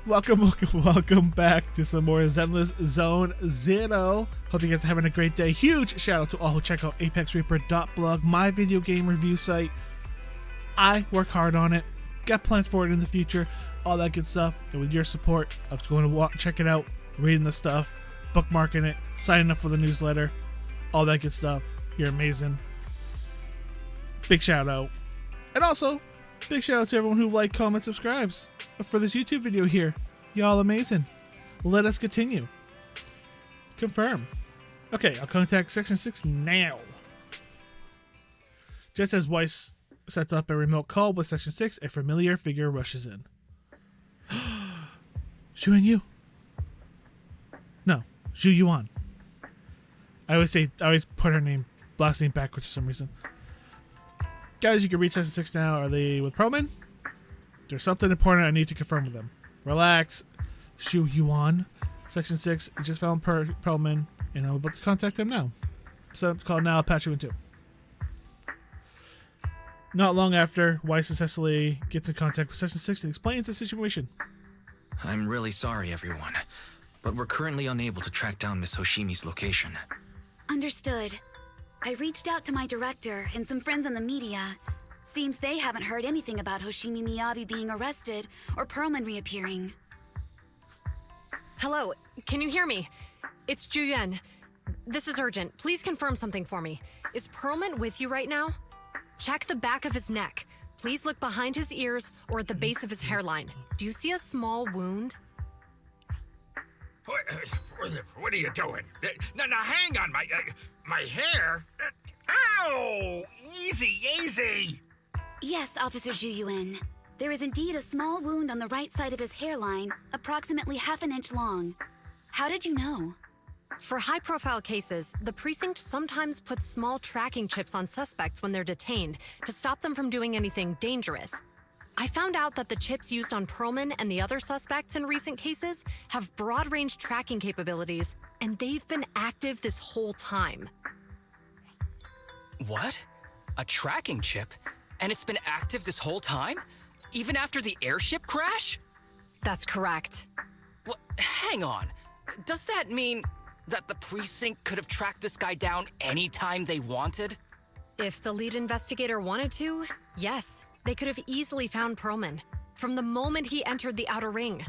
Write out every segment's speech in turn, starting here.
Welcome back to some more Zenless Zone Zero. Hope you guys are having a great day. Huge shout out to all who check out ApexReaper.blog, my video game review site. I work hard on it, got plans for it in the future, all that good stuff. And with your support of going to check it out, reading the stuff, bookmarking it, signing up for the newsletter, all that good stuff, you're amazing. Big shout out. And also, big shout out to everyone who liked, comments, subscribes for this YouTube video here. Y'all amazing. Let us continue. Confirm. Okay, I'll contact Section 6 now. Just as Weiss sets up a remote call with Section 6, a familiar figure rushes in. Xu and Yu. No, Zhu Yuan. I always put her last name backwards for some reason. Guys, you can reach Section 6 now. Are they with Perlman? There's something important I need to confirm with them. Relax. Xu Yuan. Section 6 just found Perlman, and I'm about to contact him now. Set up the call now. I'll patch you in 2. Not long after, Weiss successfully gets in contact with Section 6 and explains the situation. I'm really sorry, everyone, but we're currently unable to track down Miss Hoshimi's location. Understood. I reached out to my director and some friends in the media. Seems they haven't heard anything about Hoshimi Miyabi being arrested or Perlman reappearing. Hello, can you hear me? It's Juyen. This is urgent. Please confirm something for me. Is Perlman with you right now? Check the back of his neck. Please look behind his ears or at the base of his hairline. Do you see a small wound? What are you doing? Now hang on, my hair. Ow! Easy. Yes, Officer Zhu. There is indeed a small wound on the right side of his hairline, approximately half an inch long. How did you know? For high-profile cases, the precinct sometimes puts small tracking chips on suspects when they're detained to stop them from doing anything dangerous. I found out that the chips used on Perlman and the other suspects in recent cases have broad-range tracking capabilities, and they've been active this whole time. What? A tracking chip? And it's been active this whole time? Even after the airship crash? That's correct. What? Hang on. Does that mean that the precinct could have tracked this guy down anytime they wanted? If the lead investigator wanted to, yes. They could have easily found Perlman from the moment he entered the outer ring.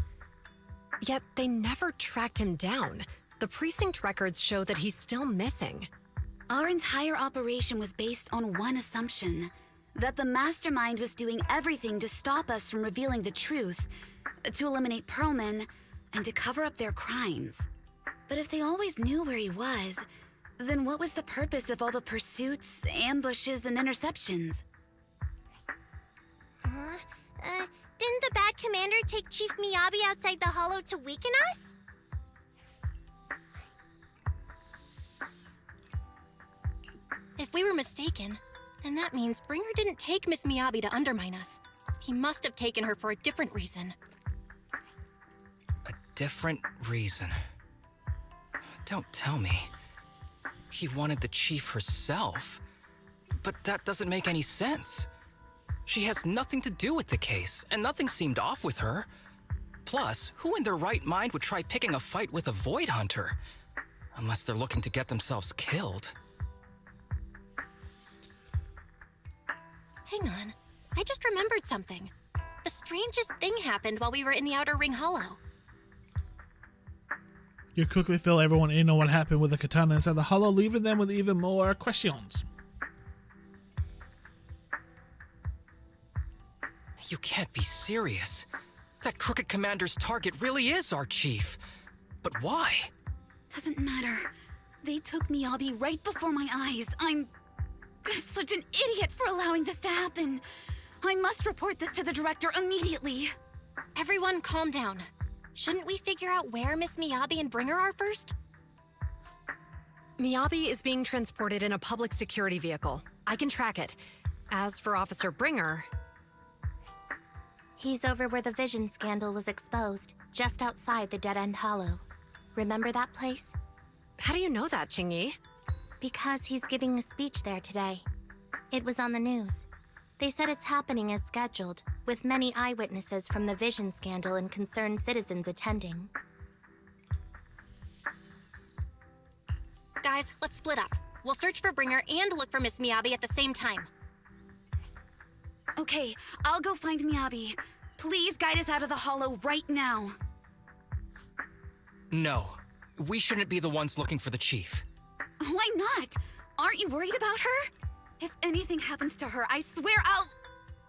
Yet they never tracked him down. The precinct records show that he's still missing. Our entire operation was based on one assumption, that the mastermind was doing everything to stop us from revealing the truth, to eliminate Perlman, and to cover up their crimes. But if they always knew where he was, then what was the purpose of all the pursuits, ambushes, and interceptions? Didn't the bad commander take Chief Miyabi outside the hollow to weaken us? If we were mistaken, then that means Bringer didn't take Miss Miyabi to undermine us. He must have taken her for a different reason. A different reason? Don't tell me. He wanted the chief herself. But that doesn't make any sense. She has nothing to do with the case, and nothing seemed off with her. Plus, who in their right mind would try picking a fight with a Void Hunter? Unless they're looking to get themselves killed. Hang on, I just remembered something. The strangest thing happened while we were in the Outer Ring Hollow. You quickly fill everyone in on what happened with the katana inside the hollow, leaving them with even more questions. You can't be serious. That crooked commander's target really is our chief. But why? Doesn't matter. They took Miyabi right before my eyes. I'm such an idiot for allowing this to happen. I must report this to the director immediately. Everyone calm down. Shouldn't we figure out where Miss Miyabi and Bringer are first? Miyabi is being transported in a public security vehicle. I can track it. As for Officer Bringer... He's over where the Vision scandal was exposed, just outside the Dead End Hollow. Remember that place? How do you know that, Qingyi? Because he's giving a speech there today. It was on the news. They said it's happening as scheduled, with many eyewitnesses from the Vision scandal and concerned citizens attending. Guys, let's split up. We'll search for Bringer and look for Miss Miyabi at the same time. Okay, I'll go find Miyabi. Please guide us out of the hollow right now. No, we shouldn't be the ones looking for the chief. Why not? Aren't you worried about her? If anything happens to her, I swear I'll...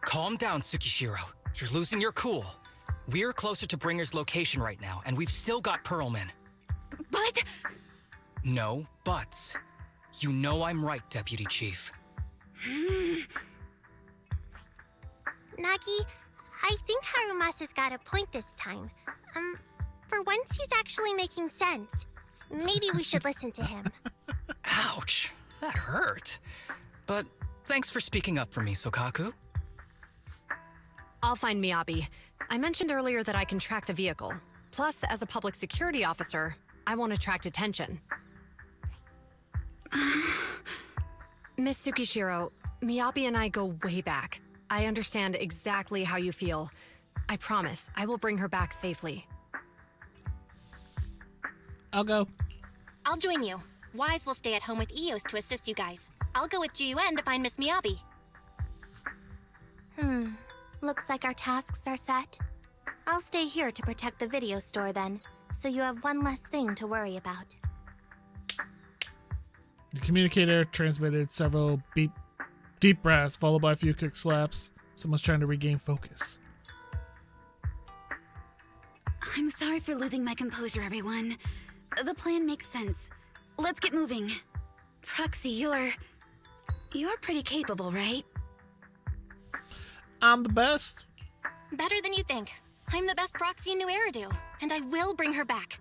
Calm down, Tsukishiro. You're losing your cool. We're closer to Bringer's location right now, and we've still got Pearlman. But... No buts. You know I'm right, Deputy Chief. Nagi, I think Harumasa's got a point this time. For once he's actually making sense. Maybe we should listen to him. Ouch, that hurt. But thanks for speaking up for me, Sokaku. I'll find Miyabi. I mentioned earlier that I can track the vehicle. Plus, as a public security officer, I won't attract attention. Miss Tsukishiro, Miyabi and I go way back. I understand exactly how you feel. I promise I will bring her back safely. I'll go. I'll join you. Wise will stay at home with Eos to assist you guys. I'll go with Jiyuen to find Miss Miyabi. Looks like our tasks are set. I'll stay here to protect the video store then, so you have one less thing to worry about. The communicator transmitted several deep breaths, followed by a few quick slaps. Someone's trying to regain focus. I'm sorry for losing my composure, everyone. The plan makes sense. Let's get moving. Proxy, you're pretty capable, right? I'm the best. Better than you think. I'm the best proxy in New Eridu, and I will bring her back.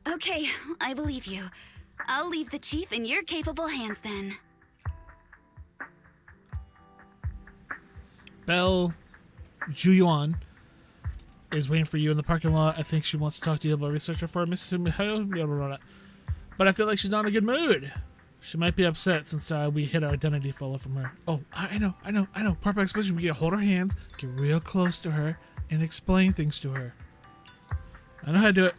Okay, I believe you. I'll leave the chief in your capable hands then. Belle Juyuan is waiting for you in the parking lot. I think she wants to talk to you about researcher for Mrs. Miho. But I feel like she's not in a good mood. She might be upset since we hid our identity follow from her. Oh, I know. Proper exposition. We can hold her hands, get real close to her, and explain things to her. I know how to do it.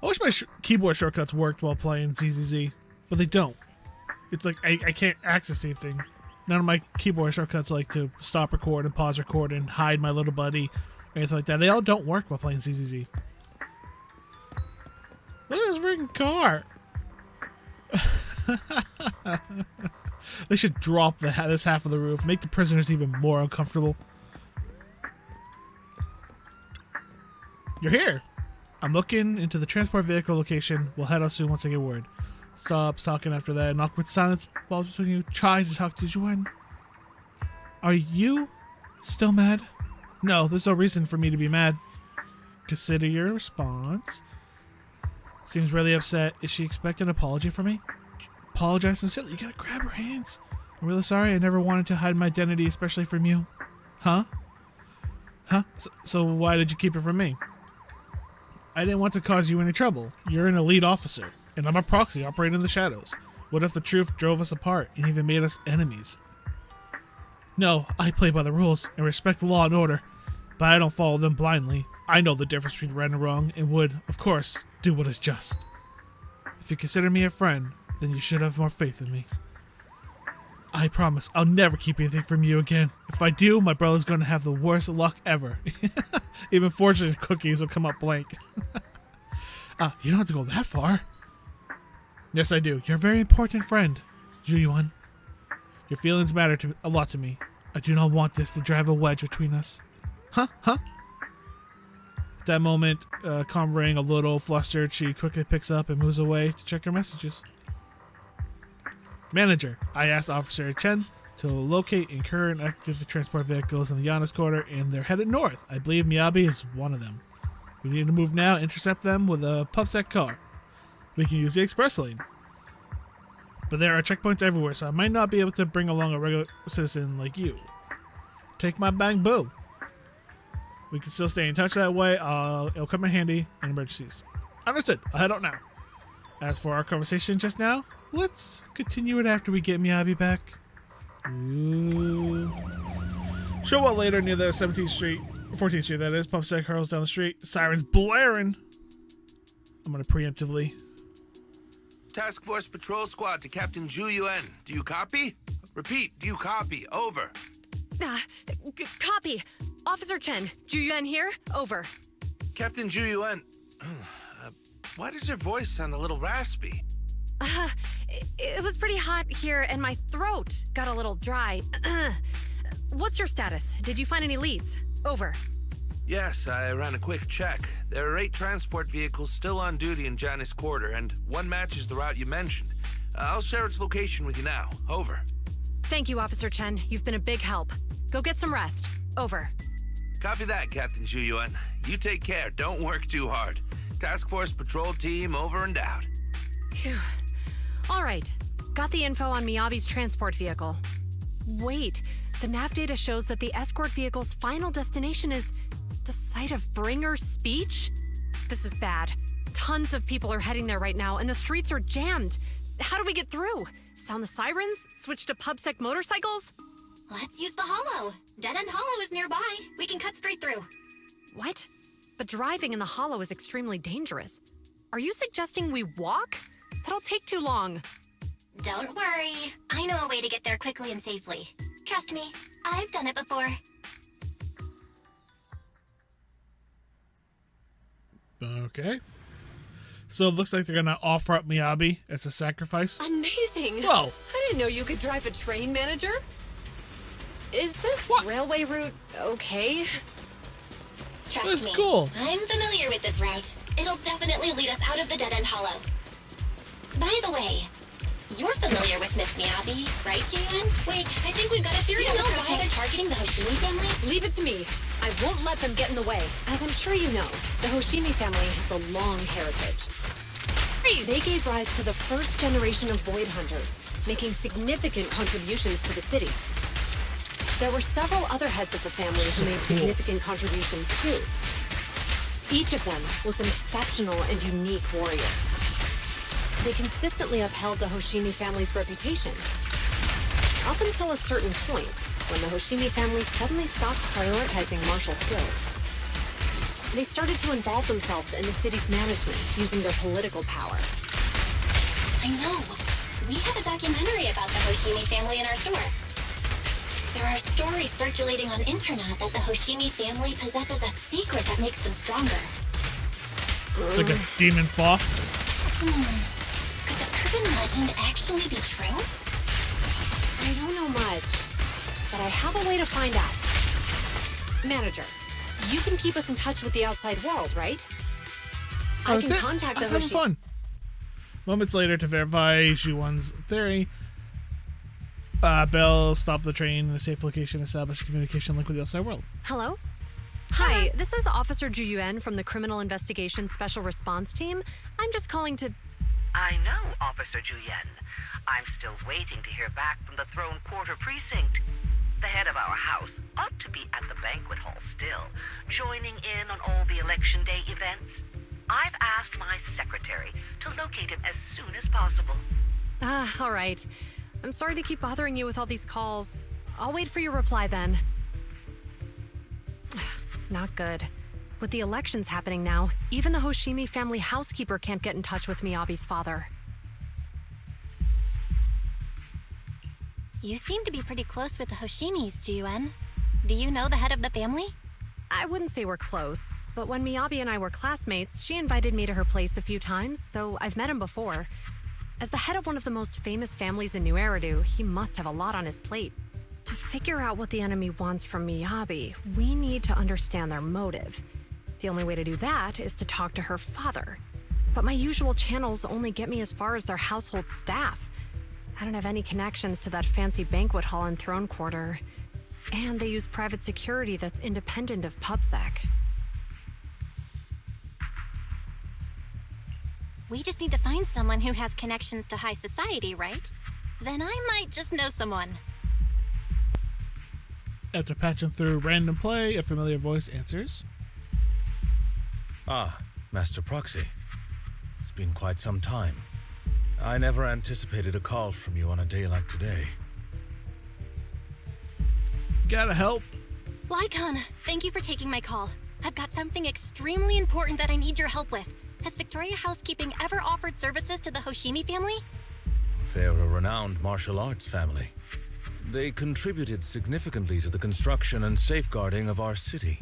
I wish my keyboard shortcuts worked while playing ZZZ, but they don't. It's like I can't access anything. None of my keyboard shortcuts like to stop record and pause record and hide my little buddy or anything like that. They all don't work while playing ZZZ. Look at this freaking car. They should drop this half of the roof, make the prisoners even more uncomfortable. You're here. I'm looking into the transport vehicle location. We'll head out soon once I get word. Stops talking after that. An awkward silence falls between you. Try to talk to Jiyuen. Are you still mad? No, there's no reason for me to be mad. Consider your response. Seems really upset. Is she expecting an apology from me? Apologize sincerely. You gotta grab her hands. I'm really sorry. I never wanted to hide my identity, especially from you. Huh? So why did you keep it from me? I didn't want to cause you any trouble. You're an elite officer, and I'm a proxy operating in the shadows. What if the truth drove us apart and even made us enemies? No, I play by the rules and respect the law and order, but I don't follow them blindly. I know the difference between right and wrong and would, of course, do what is just. If you consider me a friend, then you should have more faith in me. I promise I'll never keep anything from you again. If I do, my brother's going to have the worst luck ever. Even fortune cookies will come up blank. You don't have to go that far. Yes, I do. You're a very important friend, Juyuan. Your feelings matter a lot to me. I do not want this to drive a wedge between us. Huh? At that moment, Comrang, a little flustered, she quickly picks up and moves away to check her messages. Manager, I asked Officer Chen to locate and current active transport vehicles in the Giannis Quarter, and they're headed north. I believe Miyabi is one of them. We need to move now, intercept them with a pubsec car. We can use the express lane. But there are checkpoints everywhere, so I might not be able to bring along a regular citizen like you. Take my bang boo. We can still stay in touch that way. It'll come in handy in emergencies. Understood. I'll head out now. As for our conversation just now, let's continue it after we get Miyabi back. Ooh. Show up later near the 14th Street, that is. PubSec hurls down the street. Sirens blaring. I'm gonna preemptively. Task Force Patrol Squad to Captain Zhu Yuan. Do you copy? Repeat, do you copy? Over. Copy. Officer Chen, Zhu Yuan here. Over. Captain Zhu Yuan, why does your voice sound a little raspy? It was pretty hot here and my throat got a little dry. What's your status? Did you find any leads? Over. Yes, I ran a quick check. There are 8 transport vehicles still on duty in Janice Quarter, and one matches the route you mentioned. I'll share its location with you now. Over. Thank you, Officer Chen. You've been a big help. Go get some rest. Over. Copy that, Captain Zhu Yuan. You take care. Don't work too hard. Task Force Patrol Team over and out. Phew. All right. Got the info on Miyabi's transport vehicle. Wait, the nav data shows that the escort vehicle's final destination is the site of Bringer's speech? This is bad. Tons of people are heading there right now, and the streets are jammed. How do we get through? Sound the sirens? Switch to PubSec motorcycles? Let's use the hollow. Dead End Hollow is nearby. We can cut straight through. What? But driving in the hollow is extremely dangerous. Are you suggesting we walk? That'll take too long. Don't worry. I know a way to get there quickly and safely. Trust me, I've done it before. Okay. So it looks like they're gonna offer up Miyabi as a sacrifice. Amazing! Whoa! I didn't know you could drive a train, manager. Is this railway route okay? Trust That's me, cool. I'm familiar with this route. It'll definitely lead us out of the Dead End Hollow. By the way, you're familiar with Miss Miyabi, right, Jian? Wait, I think we've got a theory. Do you know why they're targeting the Hoshimi family? Leave it to me. I won't let them get in the way. As I'm sure you know, the Hoshimi family has a long heritage. They gave rise to the first generation of Void Hunters, making significant contributions to the city. There were several other heads of the family who made significant contributions too. Each of them was an exceptional and unique warrior. They consistently upheld the Hoshimi family's reputation. Up until a certain point, when the Hoshimi family suddenly stopped prioritizing martial skills. They started to involve themselves in the city's management using their political power. I know. We have a documentary about the Hoshimi family in our store. There are stories circulating on internet that the Hoshimi family possesses a secret that makes them stronger. Like a demon fox. Could the urban legend actually be true? I don't know much, but I have a way to find out. Manager, you can keep us in touch with the outside world, right? I can contact the Hoshimi. Having fun. Moments later, to verify Zhu-Yuan's theory, Bell stopped the train in a safe location, established a communication link with the outside world. Hello? Hi, this is Officer Zhu Yuan from the Criminal Investigation Special Response Team. I'm just calling to... I know, Officer Zhu Yuan. I'm still waiting to hear back from the Throne Quarter Precinct. The head of our house ought to be at the banquet hall still, joining in on all the Election Day events. I've asked my secretary to locate him as soon as possible. All right. I'm sorry to keep bothering you with all these calls. I'll wait for your reply then. Not good. With the elections happening now, even the Hoshimi family housekeeper can't get in touch with Miyabi's father. You seem to be pretty close with the Hoshimis, Jian. Do you know the head of the family? I wouldn't say we're close, but when Miyabi and I were classmates, she invited me to her place a few times, so I've met him before. As the head of one of the most famous families in New Eridu, he must have a lot on his plate. To figure out what the enemy wants from Miyabi, we need to understand their motive. The only way to do that is to talk to her father. But my usual channels only get me as far as their household staff. I don't have any connections to that fancy banquet hall in Throne Quarter. And they use private security that's independent of PubSec. We just need to find someone who has connections to high society, right? Then I might just know someone. After patching through random play, a familiar voice answers. Ah, Master Proxy. It's been quite some time. I never anticipated a call from you on a day like today. Gotta help. Lycon, thank you for taking my call. I've got something extremely important that I need your help with. Has Victoria Housekeeping ever offered services to the Hoshimi family? They're a renowned martial arts family. They contributed significantly to the construction and safeguarding of our city.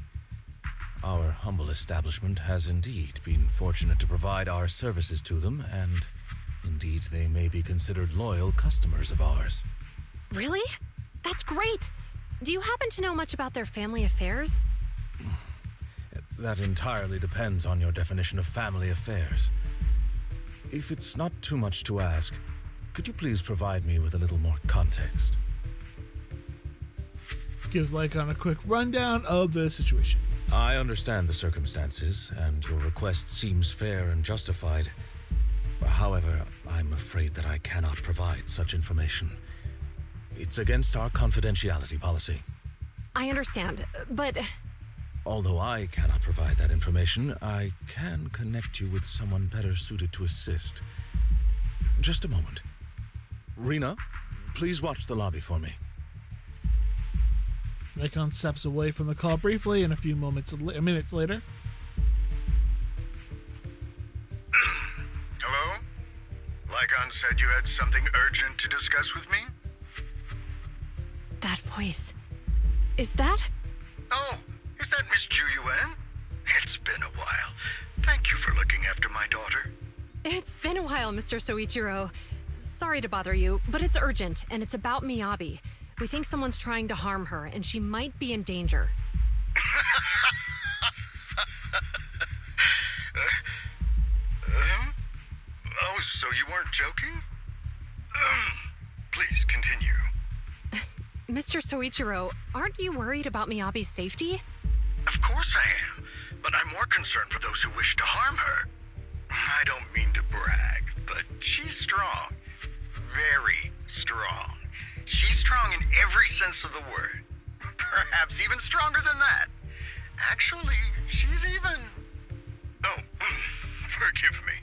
Our humble establishment has indeed been fortunate to provide our services to them, and indeed they may be considered loyal customers of ours. Really? That's great! Do you happen to know much about their family affairs? That entirely depends on your definition of family affairs. If it's not too much to ask, could you please provide me with a little more context? Gives Lycon a quick rundown of the situation. I understand the circumstances, and your request seems fair and justified. However, I'm afraid that I cannot provide such information. It's against our confidentiality policy. I understand, but... Although I cannot provide that information, I can connect you with someone better suited to assist. Just a moment. Rena, please watch the lobby for me. Lycon steps away from the call briefly, and a few minutes later. Hello? Lycon said you had something urgent to discuss with me? That voice... Is that... Oh, is that Miss Ju Yuan? It's been a while. Thank you for looking after my daughter. It's been a while, Mr. Soichiro. Sorry to bother you, but it's urgent, and it's about Miyabi. We think someone's trying to harm her, and she might be in danger. Oh, so you weren't joking? Please, continue. Mr. Soichiro, aren't you worried about Miyabi's safety? Of course I am, but I'm more concerned for those who wish to harm her. I don't mean to brag, but she's strong. Very strong. She's strong in every sense of the word. Perhaps even stronger than that. Actually, she's even... Oh, forgive me.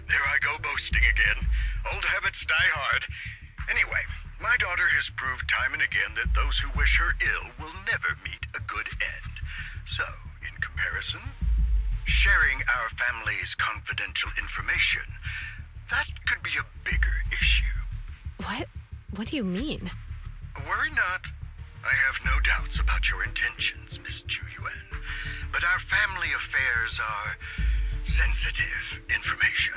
There I go boasting again. Old habits die hard. Anyway, my daughter has proved time and again that those who wish her ill will never meet a good end. So, in comparison, sharing our family's confidential information, that could be a bigger issue. What? What do you mean? Worry not. I have no doubts about your intentions, Miss Ju Yuan. But our family affairs are sensitive information.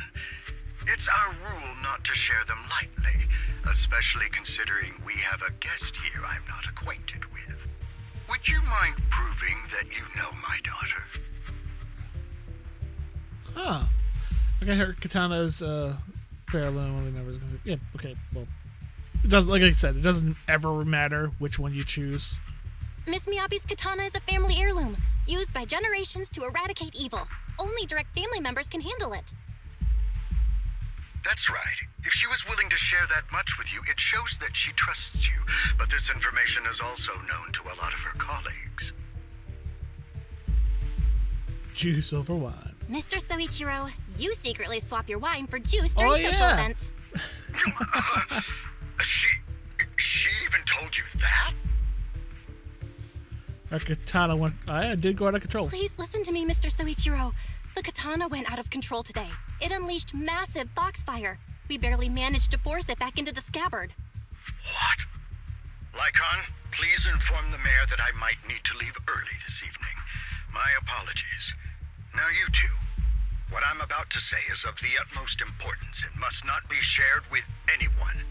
It's our rule not to share them lightly, especially considering we have a guest here I'm not acquainted with. Would you mind proving that you know my daughter? Huh. Okay, her katana's heirloom. Only members. Yeah. Okay. Well, it doesn't. Like I said, it doesn't ever matter which one you choose. Miss Miyabi's katana is a family heirloom, used by generations to eradicate evil. Only direct family members can handle it. That's right. If she was willing to share that much with you, it shows that she trusts you. But this information is also known to a lot of her colleagues. Juice over wine. Mr. Soichiro, you secretly swap your wine for juice during social events. She even told you that? Her katana went. I did go out of control. Please listen to me, Mr. Soichiro. The katana went out of control today. It unleashed massive foxfire. We barely managed to force it back into the scabbard. What? Lycon, please inform the mayor that I might need to leave early this evening. My apologies. Now you two. What I'm about to say is of the utmost importance and must not be shared with anyone.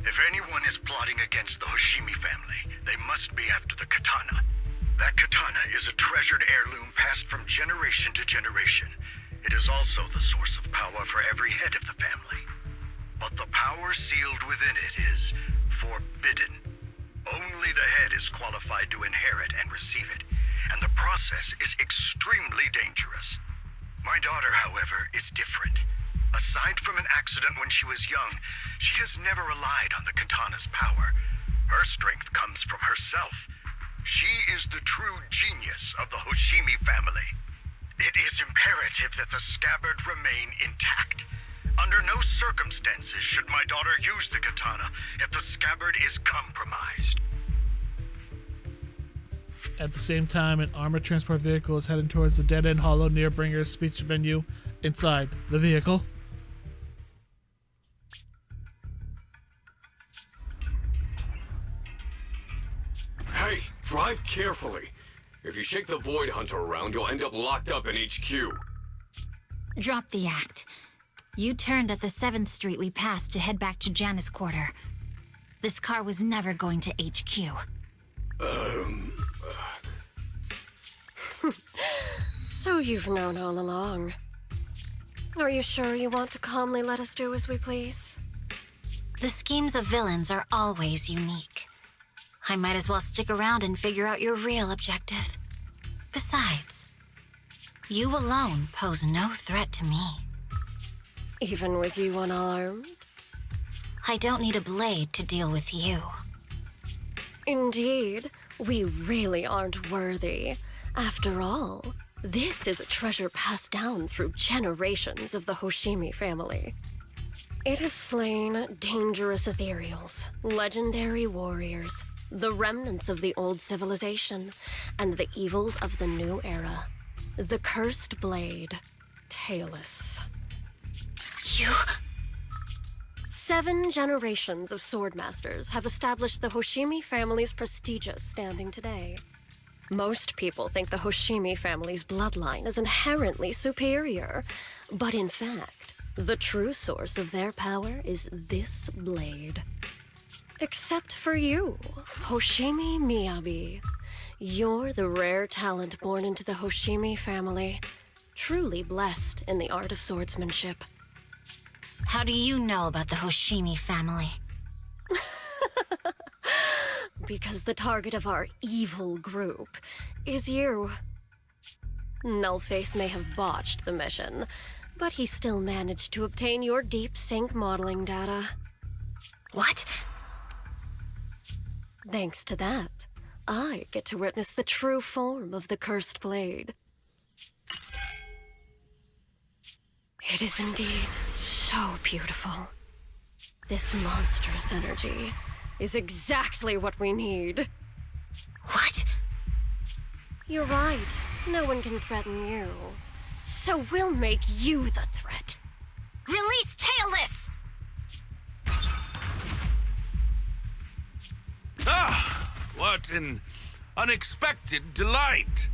If anyone is plotting against the Hoshimi family, they must be after the katana. That katana is a treasured heirloom passed from generation to generation. It is also the source of power for every head of the family. But the power sealed within it is forbidden. Only the head is qualified to inherit and receive it, and the process is extremely dangerous. My daughter, however, is different. Aside from an accident when she was young, she has never relied on the katana's power. Her strength comes from herself. She is the true genius of the Hoshimi family. It is imperative that the scabbard remain intact. Under no circumstances should my daughter use the katana if the scabbard is compromised. At the same time, an armored transport vehicle is heading towards the dead-end hollow near Bringer's speech venue. Inside the vehicle, Hey, drive carefully. If you shake the Void Hunter around, you'll end up locked up in HQ. Drop the act. You turned at the 7th Street we passed to head back to Janus Quarter. This car was never going to HQ. So you've known all along. Are you sure you want to calmly let us do as we please? The schemes of villains are always unique. I might as well stick around and figure out your real objective. Besides, you alone pose no threat to me. Even with you unarmed? I don't need a blade to deal with you. Indeed, we really aren't worthy. After all, this is a treasure passed down through generations of the Hoshimi family. It has slain dangerous ethereals, legendary warriors, the remnants of the old civilization, and the evils of the new era. The cursed blade, tailless. You... 7 generations of swordmasters have established the Hoshimi family's prestigious standing today. Most people think the Hoshimi family's bloodline is inherently superior, but in fact, the true source of their power is this blade. Except for you, Hoshimi Miyabi. You're the rare talent born into the Hoshimi family, truly blessed in the art of swordsmanship. How do you know about the Hoshimi family? Because the target of our evil group is you. Nullface may have botched the mission, but he still managed to obtain your deep sync modeling data. What? Thanks to that, I get to witness the true form of the cursed blade. It is indeed so beautiful. This monstrous energy is exactly what we need. What? You're right. No one can threaten you. So we'll make you the threat. Release Tailless! Ah, what an unexpected delight.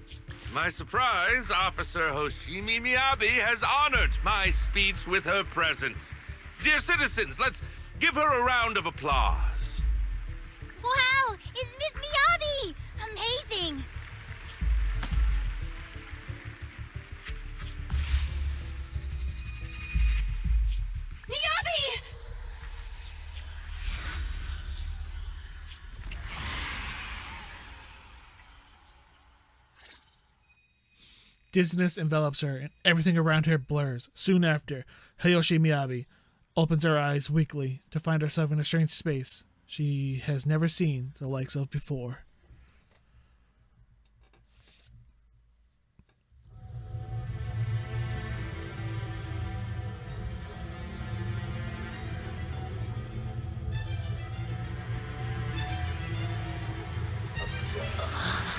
To my surprise, Officer Hoshimi Miyabi has honored my speech with her presence. Dear citizens, let's give her a round of applause. Wow! It's Miss Miyabi! Amazing! Miyabi! dizziness envelops her, and everything around her blurs. Soon after, Hayoshi Miyabi opens her eyes weakly to find herself in a strange space she has never seen the likes of before.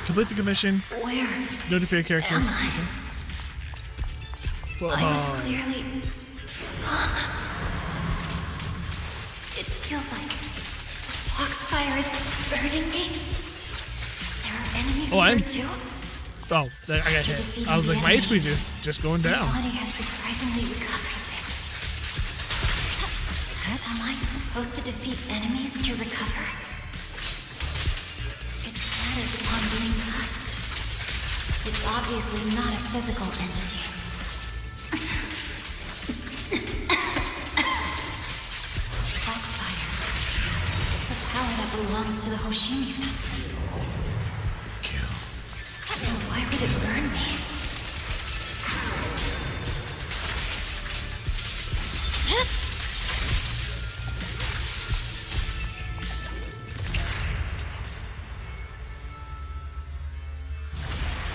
Complete the commission. Where? Notify your character. Am I? Well, I was clearly... It feels like Foxfire is burning me. There are enemies here too. Oh, I got hit. I was like, my HP is just going down. My body has surprisingly recovered a bit. Am I supposed to defeat enemies to recover? It scatters upon being cut. It's obviously not a physical entity. Foxfire. It's a power that belongs to the Hoshimi family. So why would it burn me?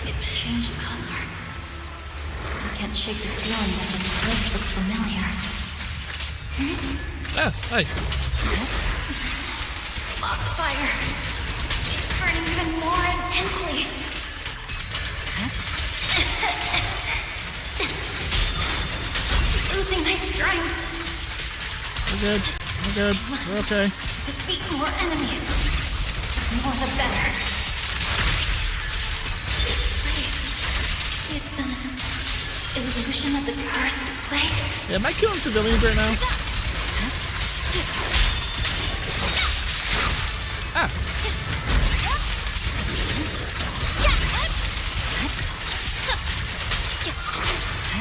It's changed color. I can't can't shake the feeling that this place looks familiar. Ah, hey. Foxfire. Burning even more intensely. Losing my strength. We're good. We're good. We're okay. Defeat more enemies. The more the better. This place. It's an illusion of the cursed blade. Yeah, am I killing civilians right now? Ah.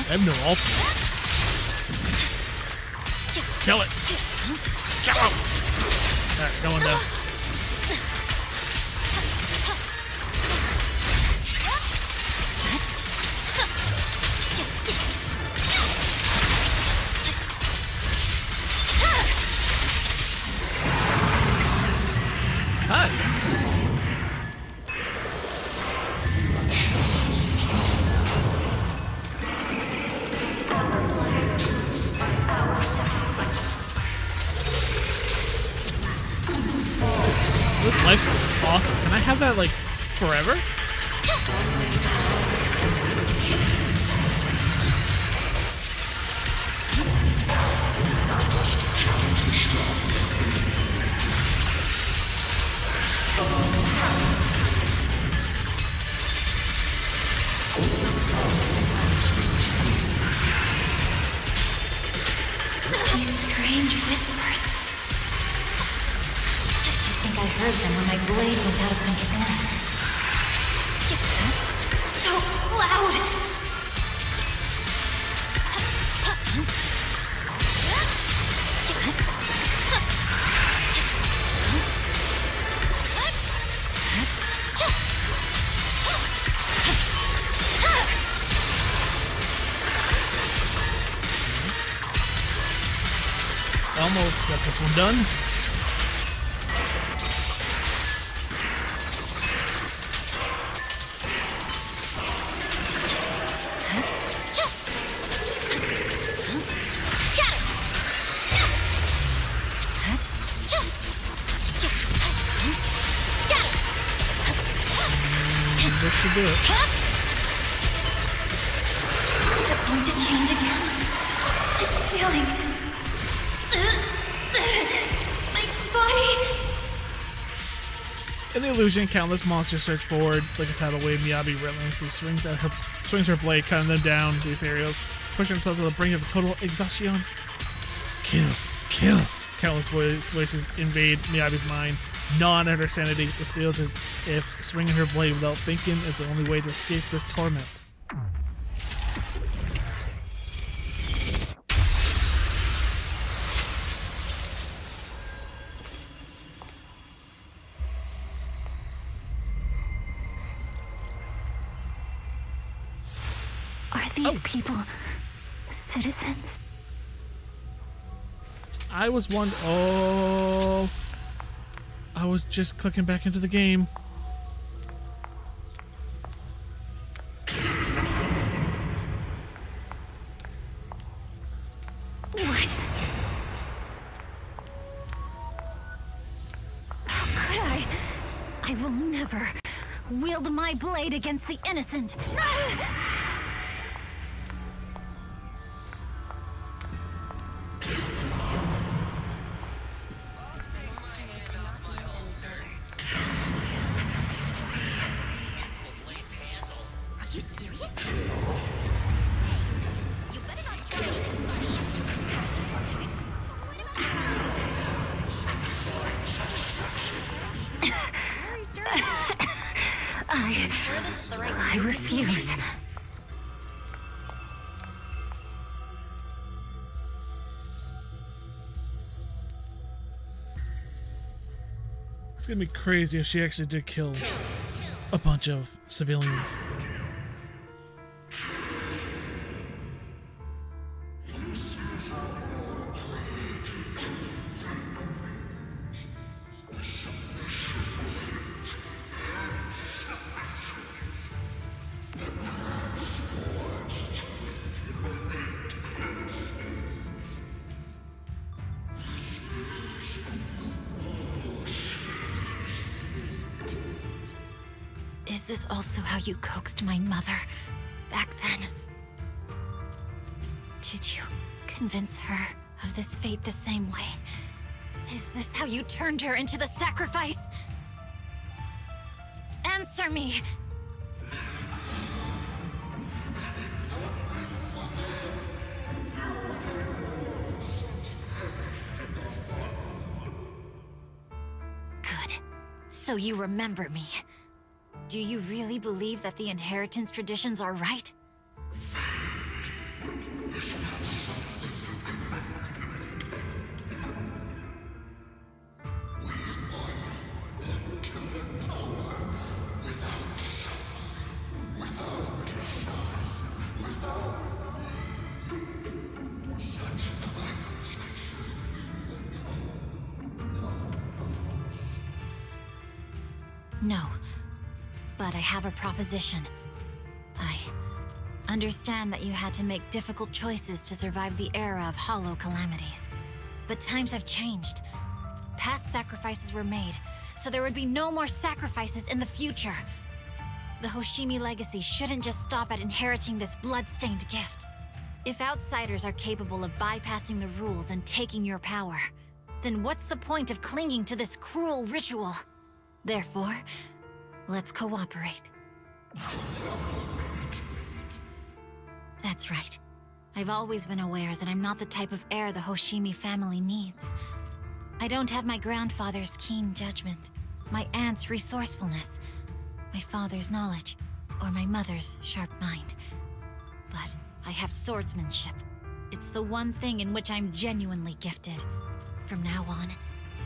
I have no ult. Kill it. Kill him. Alright, going down. Hi. This lifesteal is awesome. Can I have that, like, forever? These strange whispers. I think I heard them when my blade went out of control. So loud! Almost got this one done. This should do it. Is it going to change again? This feeling. My body. In the illusion, countless monsters surge forward. Like a tidal wave, Miyabi relentlessly swings her blade, cutting them down. The ethereals pushing themselves to the brink of total exhaustion. Kill, kill. Countless voices invade Miyabi's mind, gnawing at her sanity. It feels as if swinging her blade without thinking is the only way to escape this torment. Are these people citizens? I was I was just clicking back into the game. What? How could I? I will never wield my blade against the innocent. Are you serious? You better not try it. I refuse. It's gonna be crazy if she actually did kill a bunch of civilians. Is this also how you coaxed my mother back then? Did you convince her of this fate the same way? Is this how you turned her into the sacrifice? Answer me! Good. So you remember me. Do you really believe that the inheritance traditions are right? No. But I have a proposition. I understand that you had to make difficult choices to survive the era of hollow calamities. But times have changed. Past sacrifices were made, so there would be no more sacrifices in the future. The Hoshimi legacy shouldn't just stop at inheriting this blood-stained gift. If outsiders are capable of bypassing the rules and taking your power, then what's the point of clinging to this cruel ritual? Therefore, let's cooperate. That's right. I've always been aware that I'm not the type of heir the Hoshimi family needs. I don't have my grandfather's keen judgment, my aunt's resourcefulness, my father's knowledge, or my mother's sharp mind. But I have swordsmanship. It's the one thing in which I'm genuinely gifted. From now on,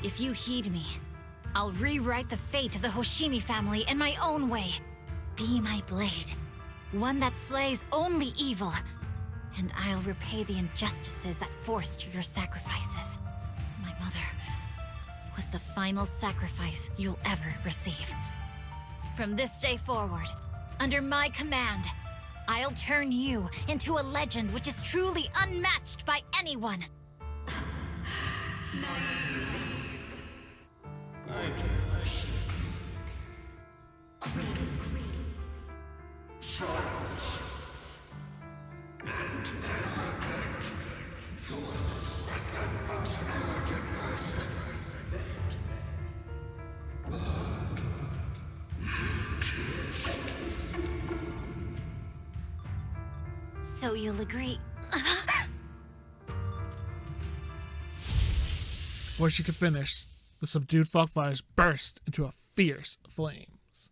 if you heed me, I'll rewrite the fate of the Hoshimi family in my own way. Be my blade, one that slays only evil, and I'll repay the injustices that forced your sacrifices. My mother was the final sacrifice you'll ever receive. From this day forward, under my command, I'll turn you into a legend which is truly unmatched by anyone. So you'll agree? Before she could finish, the subdued fog fires burst into a fierce flames.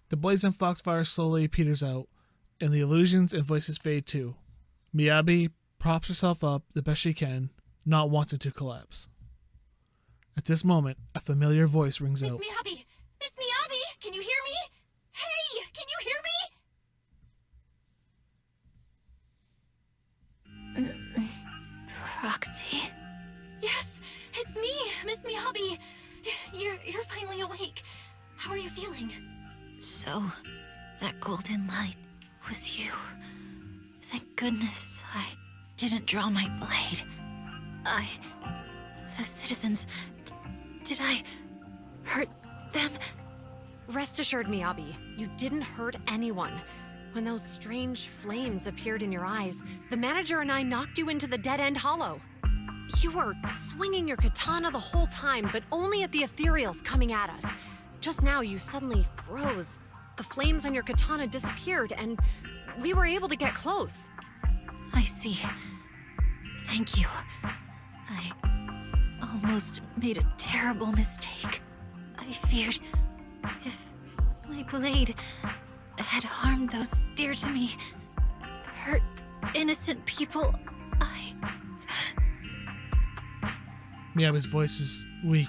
The blazing foxfire slowly peters out, and the illusions and voices fade too. Miyabi props herself up the best she can, not wanting to collapse. At this moment, a familiar voice rings out. Miss Miyabi! Miss Miyabi! Can you hear me? Hey! Can you hear me? Roxy? Yes, it's me, Miss Miyabi. You're finally awake. How are you feeling? So, that golden light was you. Thank goodness I didn't draw my blade. The citizens, did I hurt them? Rest assured, Miyabi, you didn't hurt anyone. When those strange flames appeared in your eyes, the manager and I knocked you into the dead-end hollow. You were swinging your katana the whole time, but only at the ethereals coming at us. Just now, you suddenly froze. The flames on your katana disappeared, and we were able to get close. I see. Thank you. I almost made a terrible mistake. I feared if my blade had harmed those dear to me, hurt innocent people, Miyabi's voice is weak,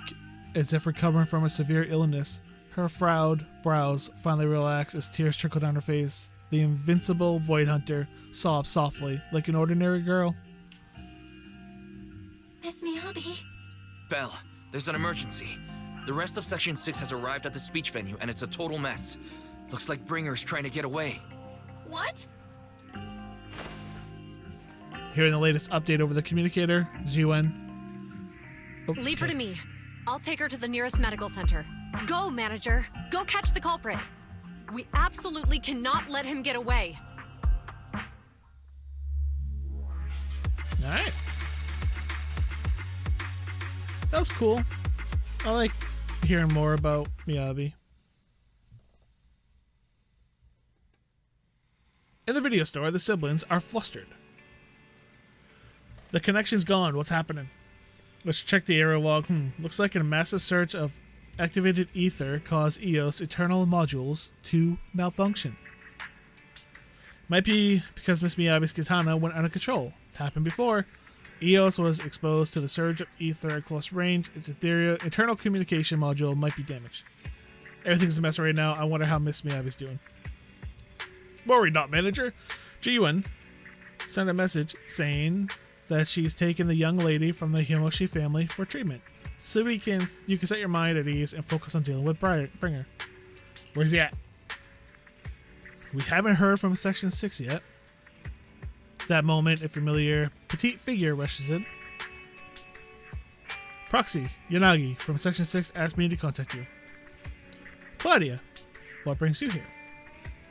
as if recovering from a severe illness. Her frowned brows finally relax as tears trickle down her face. The invincible Void Hunter sobs softly, like an ordinary girl. Miss Miyabi? Belle, there's an emergency. The rest of Section 6 has arrived at the speech venue, and it's a total mess. Looks like Bringer's trying to get away. What? Hearing the latest update over the communicator, Zhuan. Leave her to me. I'll take her to the nearest medical center. Go, manager. Go catch the culprit. We absolutely cannot let him get away. Alright. That was cool. I like hearing more about Miyabi. In the video store, the siblings are flustered. The connection's gone. What's happening? Let's check the error log. Looks like a massive surge of activated ether caused EOS Eternal modules to malfunction. Might be because Miss Miyabi's katana went out of control. It's happened before. EOS was exposed to the surge of ether at close range. Its internal communication module might be damaged. Everything's a mess right now. I wonder how Miss Miyabi's doing. Worry not, manager. Jiwon sent a message saying that she's taken the young lady from the Himoshi family for treatment. So you can set your mind at ease and focus on dealing with Bringer. Where's he at? We haven't heard from Section 6 yet. That moment, a familiar petite figure rushes in. Proxy, Yanagi from Section 6 asked me to contact you. Claudia, what brings you here?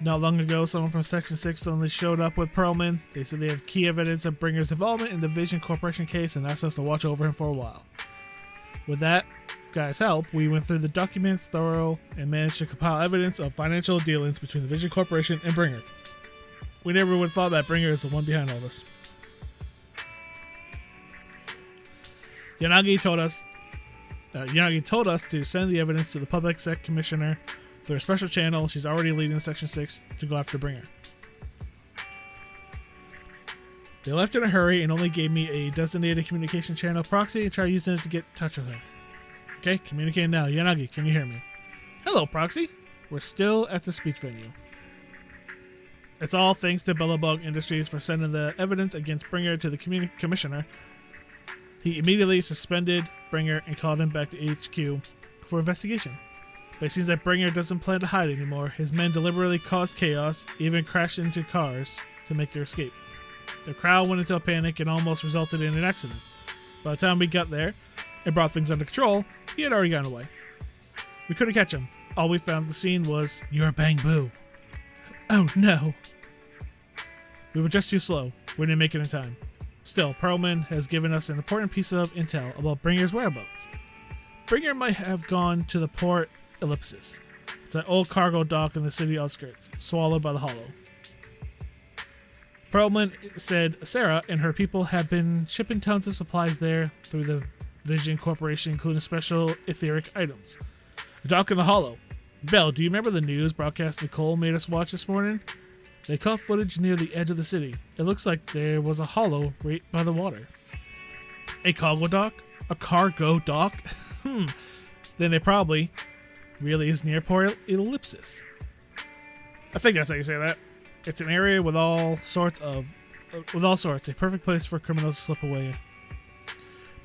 Not long ago, someone from Section 6 suddenly showed up with Perlman. They said they have key evidence of Bringer's involvement in the Vision Corporation case and asked us to watch over him for a while. With that guy's help, we went through the documents thorough and managed to compile evidence of financial dealings between the Vision Corporation and Bringer. We never would have thought that Bringer is the one behind all this. Yanagi told us to send the evidence to the Public Sec Commissioner through a special channel. She's already leading Section 6 to go after Bringer. They left in a hurry and only gave me a designated communication channel, Proxy, and tried using it to get in touch with her. Okay, communicating now. Yanagi, can you hear me? Hello, Proxy. We're still at the speech venue. It's all thanks to Bellabog Industries for sending the evidence against Bringer to the commissioner. He immediately suspended Bringer and called him back to HQ for investigation. But it seems that Bringer doesn't plan to hide anymore. His men deliberately caused chaos, even crashed into cars to make their escape. The crowd went into a panic and almost resulted in an accident. By the time we got there and brought things under control, he had already gotten away. We couldn't catch him. All we found at the scene was your bang boo. Oh no. We were just too slow. We didn't make it in time. Still, Perlman has given us an important piece of intel about Bringer's whereabouts. Bringer might have gone to the port Ellipsis. It's an old cargo dock in the city outskirts, swallowed by the Hollow. Perlman said Sarah and her people have been shipping tons of supplies there through the Vision Corporation, including special etheric items. A dock in the Hollow. Belle, do you remember the news broadcast Nicole made us watch this morning? They caught footage near the edge of the city. It looks like there was a hollow right by the water. A cargo dock? A cargo dock? Then it probably really is near Port Ellipsis. I think that's how you say that. It's an area with all sorts, a perfect place for criminals to slip away.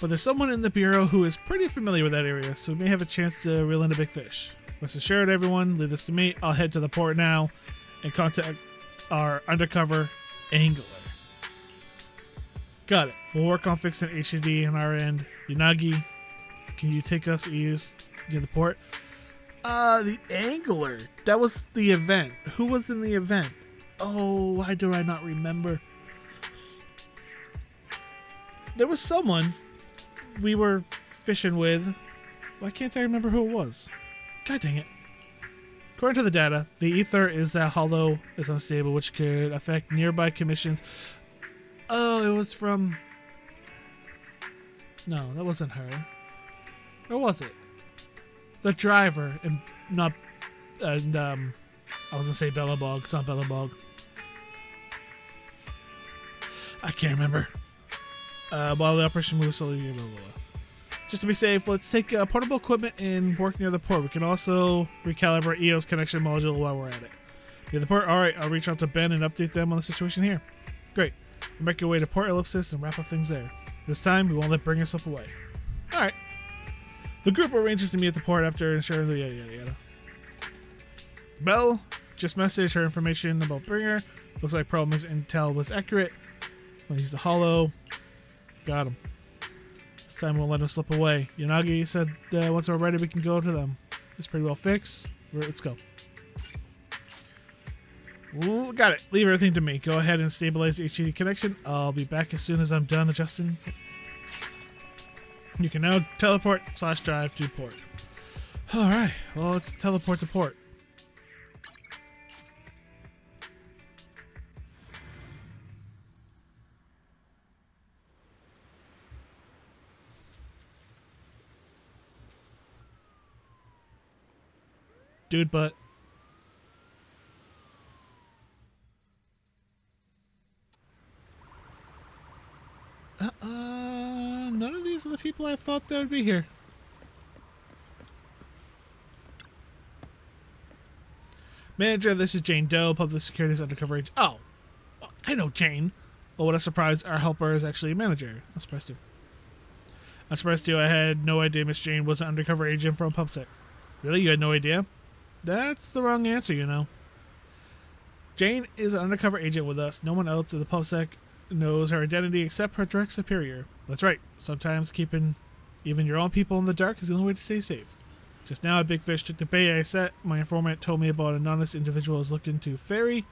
But there's someone in the Bureau who is pretty familiar with that area, so we may have a chance to reel in a big fish. Rest assured, everyone, leave this to me. I'll head to the port now and contact our undercover angler. Got it. We'll work on fixing HDD on our end. Yanagi, can you take us east to the port? The angler. That was the event. Who was in the event? Oh, why do I not remember? There was someone we were fishing with. Why can't I remember who it was? God dang it. According to the data, the ether is hollow, is unstable, which could affect nearby commissions. Oh, it was from... No, that wasn't her. Or was it? The driver, and not... I was going to say Bellabog. It's not Bellabog. I can't remember. While the operation moves slowly, blah, blah, blah. Just to be safe, let's take portable equipment and work near the port. We can also recalibrate EOS connection module while we're at it. Near the port? Alright, I'll reach out to Ben and update them on the situation here. Great. We'll make our way to Port Ellipsis and wrap up things there. This time, we won't let Bringer slip away. Alright. The group arranges to meet at the port after ensuring the yada yada yada. Belle just messaged her information about Bringer. Looks like Perlman's intel was accurate. I'll use the hollow. Got him. This time we'll let him slip away. Yanagi said once we're ready we can go to them. It's pretty well fixed. Let's go. Ooh, got it. Leave everything to me. Go ahead and stabilize the HDD connection. I'll be back as soon as I'm done adjusting. You can now teleport/drive to port. Alright, well let's teleport to port. Dude, but none of these are the people I thought that would be here. Manager, this is Jane Doe, Public Security's undercover agent. Oh, I know Jane. Oh, what a surprise. Our helper is actually a manager. I'm surprised too. I'm surprised too. I had no idea Miss Jane was an undercover agent from PubSec. Really? You had no idea? That's the wrong answer, you know. Jane is an undercover agent with us. No one else in the PubSec knows her identity except her direct superior. That's right. Sometimes keeping even your own people in the dark is the only way to stay safe. Just now, a big fish took the bait I set. My informant told me about an honest individual is looking to ferry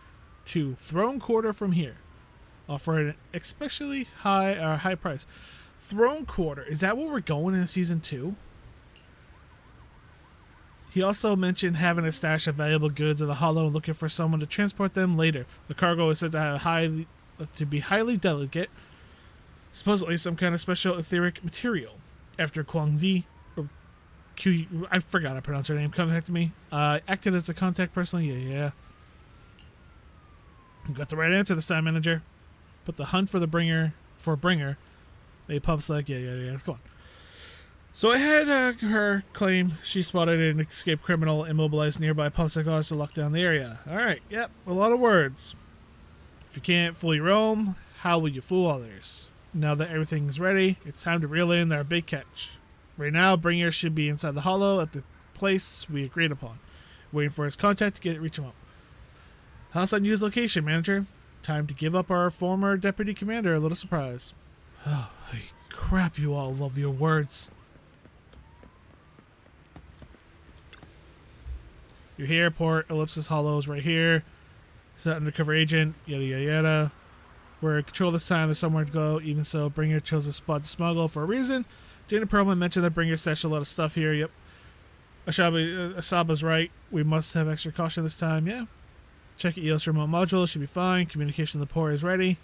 to Throne Quarter from here. Offer an especially high price. Throne Quarter, is that where we're going in season 2? He also mentioned having a stash of valuable goods in the Hollow and looking for someone to transport them later. The cargo is said to be highly delicate, supposedly some kind of special etheric material. After Guangzi, or Q, I forgot how to pronounce her name, contacted me. Acted as a contact person. Yeah. You got the right answer this time, manager. But the hunt for Bringer, made PubSec. Yeah. Come on. So I had her claim she spotted an escaped criminal immobilized nearby PubSec guards to lock down the area. Alright, yep, a lot of words. If you can't fool your own, how will you fool others? Now that everything's ready, it's time to reel in our big catch. Right now, Bringer should be inside the Hollow at the place we agreed upon. Waiting for his contact to reach him out. How's that news location, manager? Time to give up our former deputy commander a little surprise. Oh, crap, you all love your words. You're here, Port Ellipsis Hollows right here. Set undercover agent, yada. We're in control this time. There's somewhere to go. Even so, Bringer chose a spot to smuggle for a reason. Dana Perlman mentioned that Bringer stashed a lot of stuff here. Yep. Asaba's right. We must have extra caution this time. Yeah. Check EOS remote module. Should be fine. Communication to the port is ready.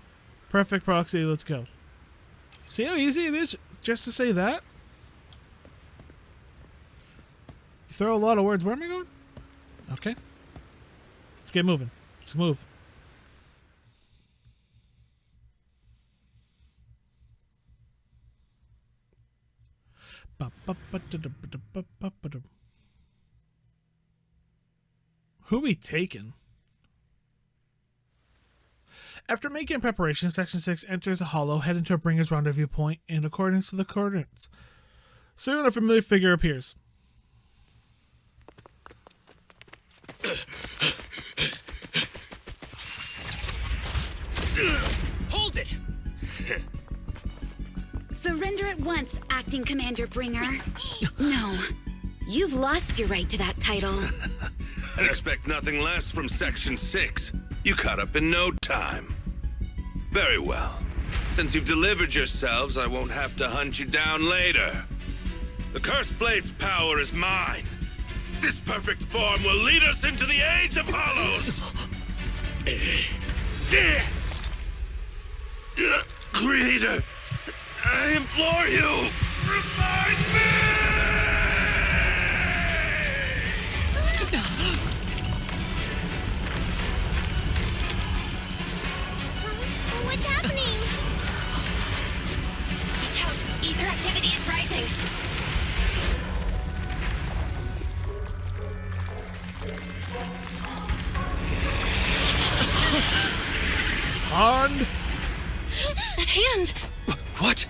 Perfect proxy. Let's go. See how easy it is just to say that? You throw a lot of words. Where am I going? Okay. Let's get moving. Let's move. Who we taking? After making preparations, Section 6 enters a hollow, heading to a Bringer's rendezvous point in accordance to the coordinates. Soon a familiar figure appears. Hold it! Surrender at once, Acting Commander Bringer. No, you've lost your right to that title. I'd expect nothing less from Section 6. You caught up in no time. Very well. Since you've delivered yourselves, I won't have to hunt you down later. The Cursed Blade's power is mine. This perfect form will lead us into the Age of Hollows! Creator, I implore you, remind me! What's happening? Watch out! Ether activity is rising. hand! That hand! What?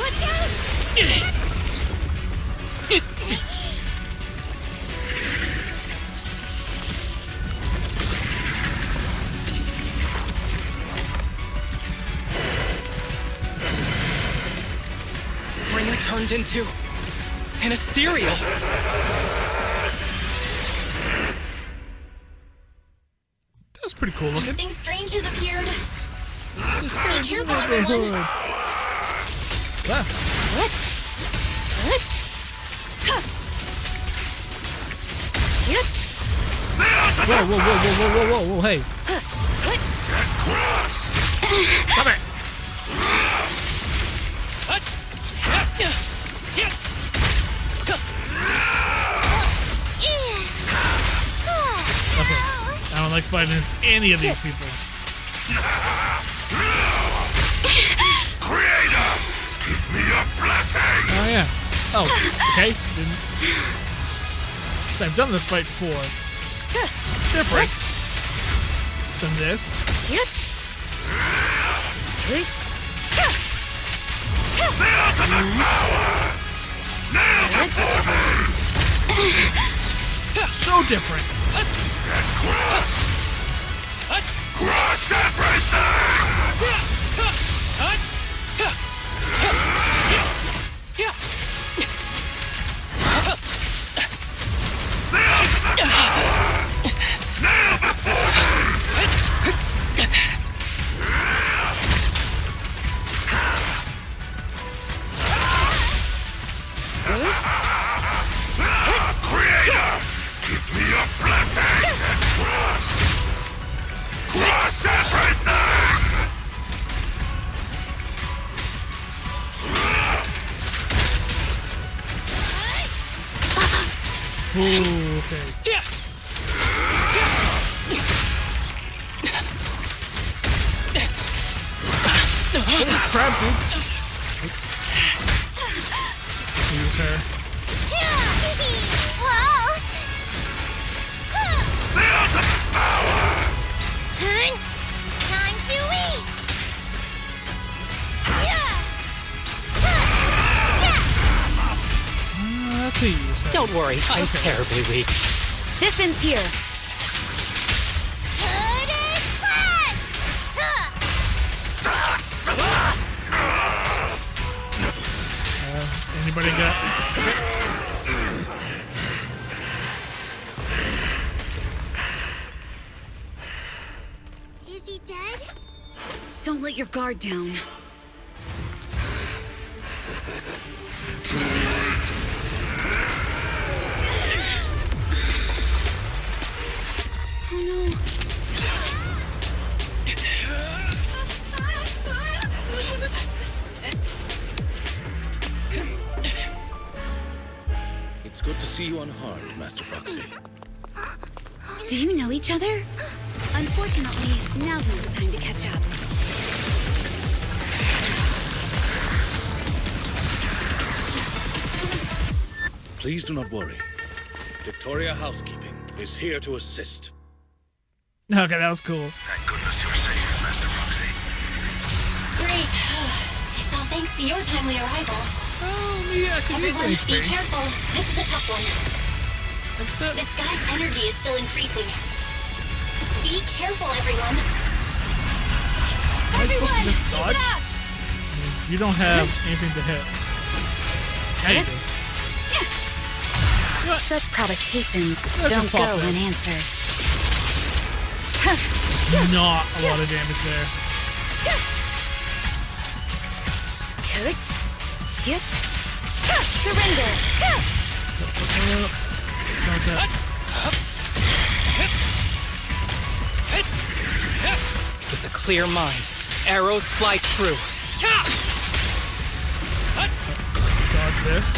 Watch out! Bringer turned into an ethereal. That's pretty cool looking. Something strange has appeared. Be Strange careful, everyone. neighborhood. Ah. What? What? Huh. Yep. Whoa, whoa, whoa, whoa, whoa, whoa, whoa, hey. Come here. Okay. I don't like fighting any of these people. Creator, give me a blessing. Oh yeah. Oh, okay. So I've done this fight before. Different than this. Yep. The ultimate power. Nail before me. So different. Crush everything. The ultimate power. Nail before me. Creator, give me a blessing and crush everything! Ooh, okay. Holy crap, dude. Use her. The ultimate power! Time to eat! That's who you use her. Don't worry, I'm terribly weak. This ends here. Anybody got? Is he dead? Don't let your guard down. Oh no. It's good to see you unharmed, Master Proxy. Do you know each other? Unfortunately, now's not the time to catch up. Please do not worry. Victoria Housekeeping is here to assist. Okay, that was cool. Thank goodness you're safe, Master Proxy. Great. It's all thanks to your timely arrival. Oh, yeah, I can use Everyone, an be HP. careful. This is a tough one. This guy's energy is still increasing. Be careful, everyone. Am I supposed to just dodge? You don't have anything to hit. Yeah, you do. Such provocations Let's don't just go pop it. unanswered. Not a lot of damage there. Surrender! Don't that. With a clear mind, arrows fly true. Dodge this.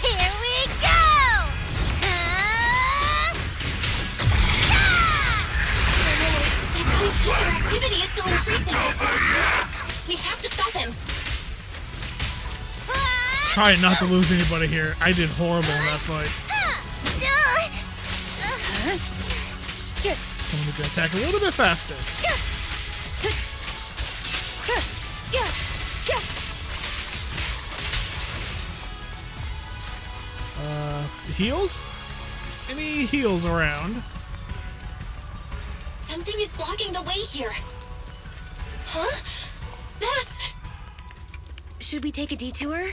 Here we go! We have to stop him. Trying not to lose anybody here. I did horrible in that fight. Someone who can attack a little bit faster. Heals? Any heals around? Something is blocking the way here. Huh? That's... Should we take a detour?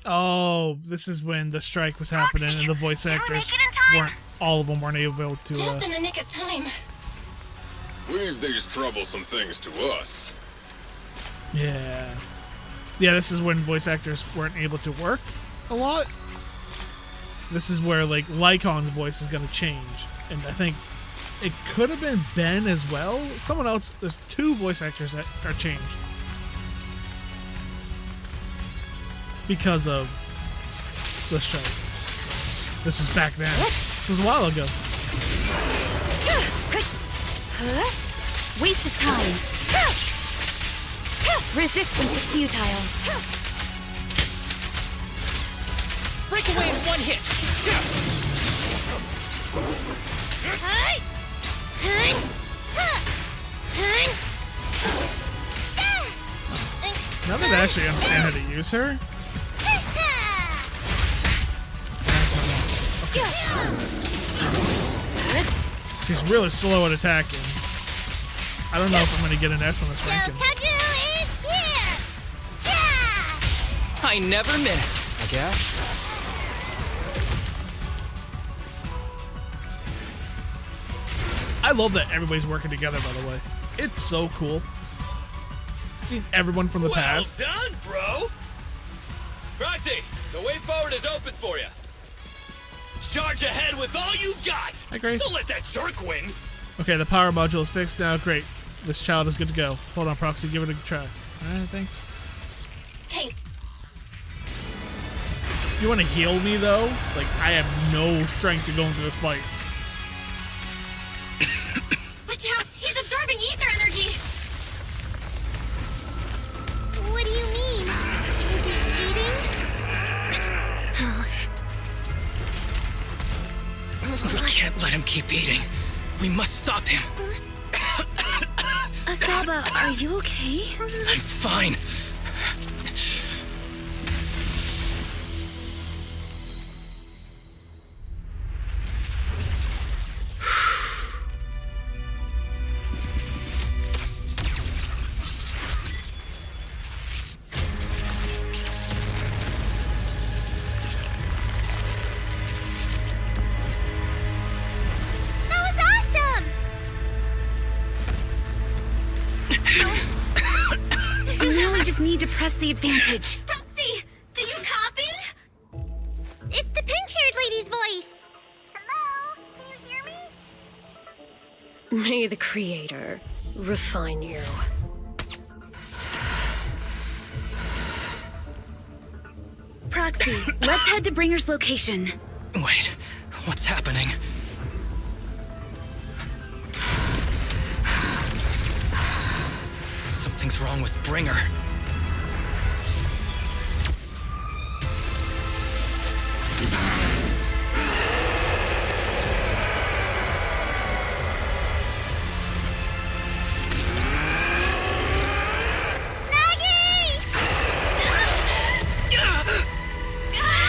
Oh, this is when the strike was happening and the voice actors weren't, all of them weren't able to. Just in the nick of time. Leave these troublesome things to us. Yeah. Yeah, this is when voice actors weren't able to work a lot. This is where, like, Lycon's voice is going to change. And I think it could have been Ben as well. Someone else, there's 2 voice actors that are changed. Because of the show. This was back then. This was a while ago. Waste of time. Resistance is futile. Breakaway in one hit. Now that I actually understand how to use her. She's really slow at attacking. I don't know if I'm going to get an S on this ranking. I never miss, I guess. I love that everybody's working together, by the way. It's so cool. Seeing everyone from the past. Well done, bro! Proxy, the way forward is open for you. Charge ahead with all you got! Hi, Grace. Don't let that jerk win! Okay, the power module is fixed now. Great. This child is good to go. Hold on, Proxy. Give it a try. Alright, thanks. Thanks. You want to heal me, though? Like, I have no strength to go into this fight. Watch out! He's absorbing ether energy! What do you mean? Is he eating? We can't let him keep eating. We must stop him. Asaba, are you okay? I'm fine. Now we just need to press the advantage. Proxy, do you copy? It's the pink-haired lady's voice. Hello? Can you hear me? May the Creator refine you. Proxy, let's head to Bringer's location. Wait, what's happening? Something's wrong with Bringer.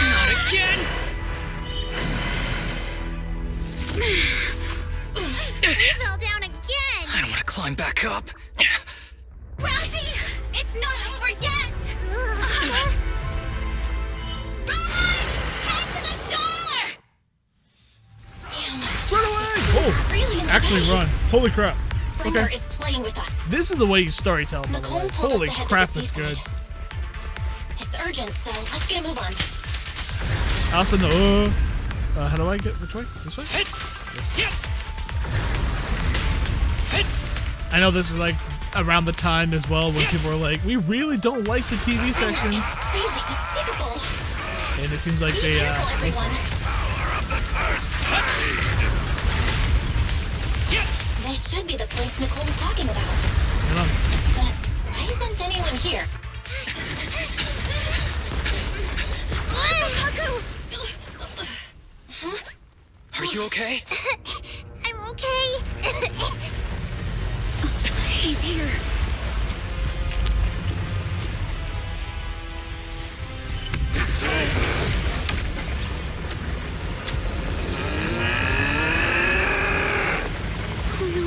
Not again! You fell down again! I don't want to climb back up. Roxy, it's not over yet! Head to the shore! Damn. Run away! Really in the Actually way. run. Holy crap. Bringer Okay. is playing with us. This is the way you storytell, by the Nicole way. told us Holy to head to crap, the that's good. It's urgent, so let's get a move on. I also know. How do I get? Which way? This way? Yes. I know this is like around the time as well when people were like, we really don't like the TV sections. And it seems like they listen. This should be the place Nicole was talking about. Come on. But why isn't anyone here? Huh? Are you okay? I'm okay. He's here. It's over. Oh no.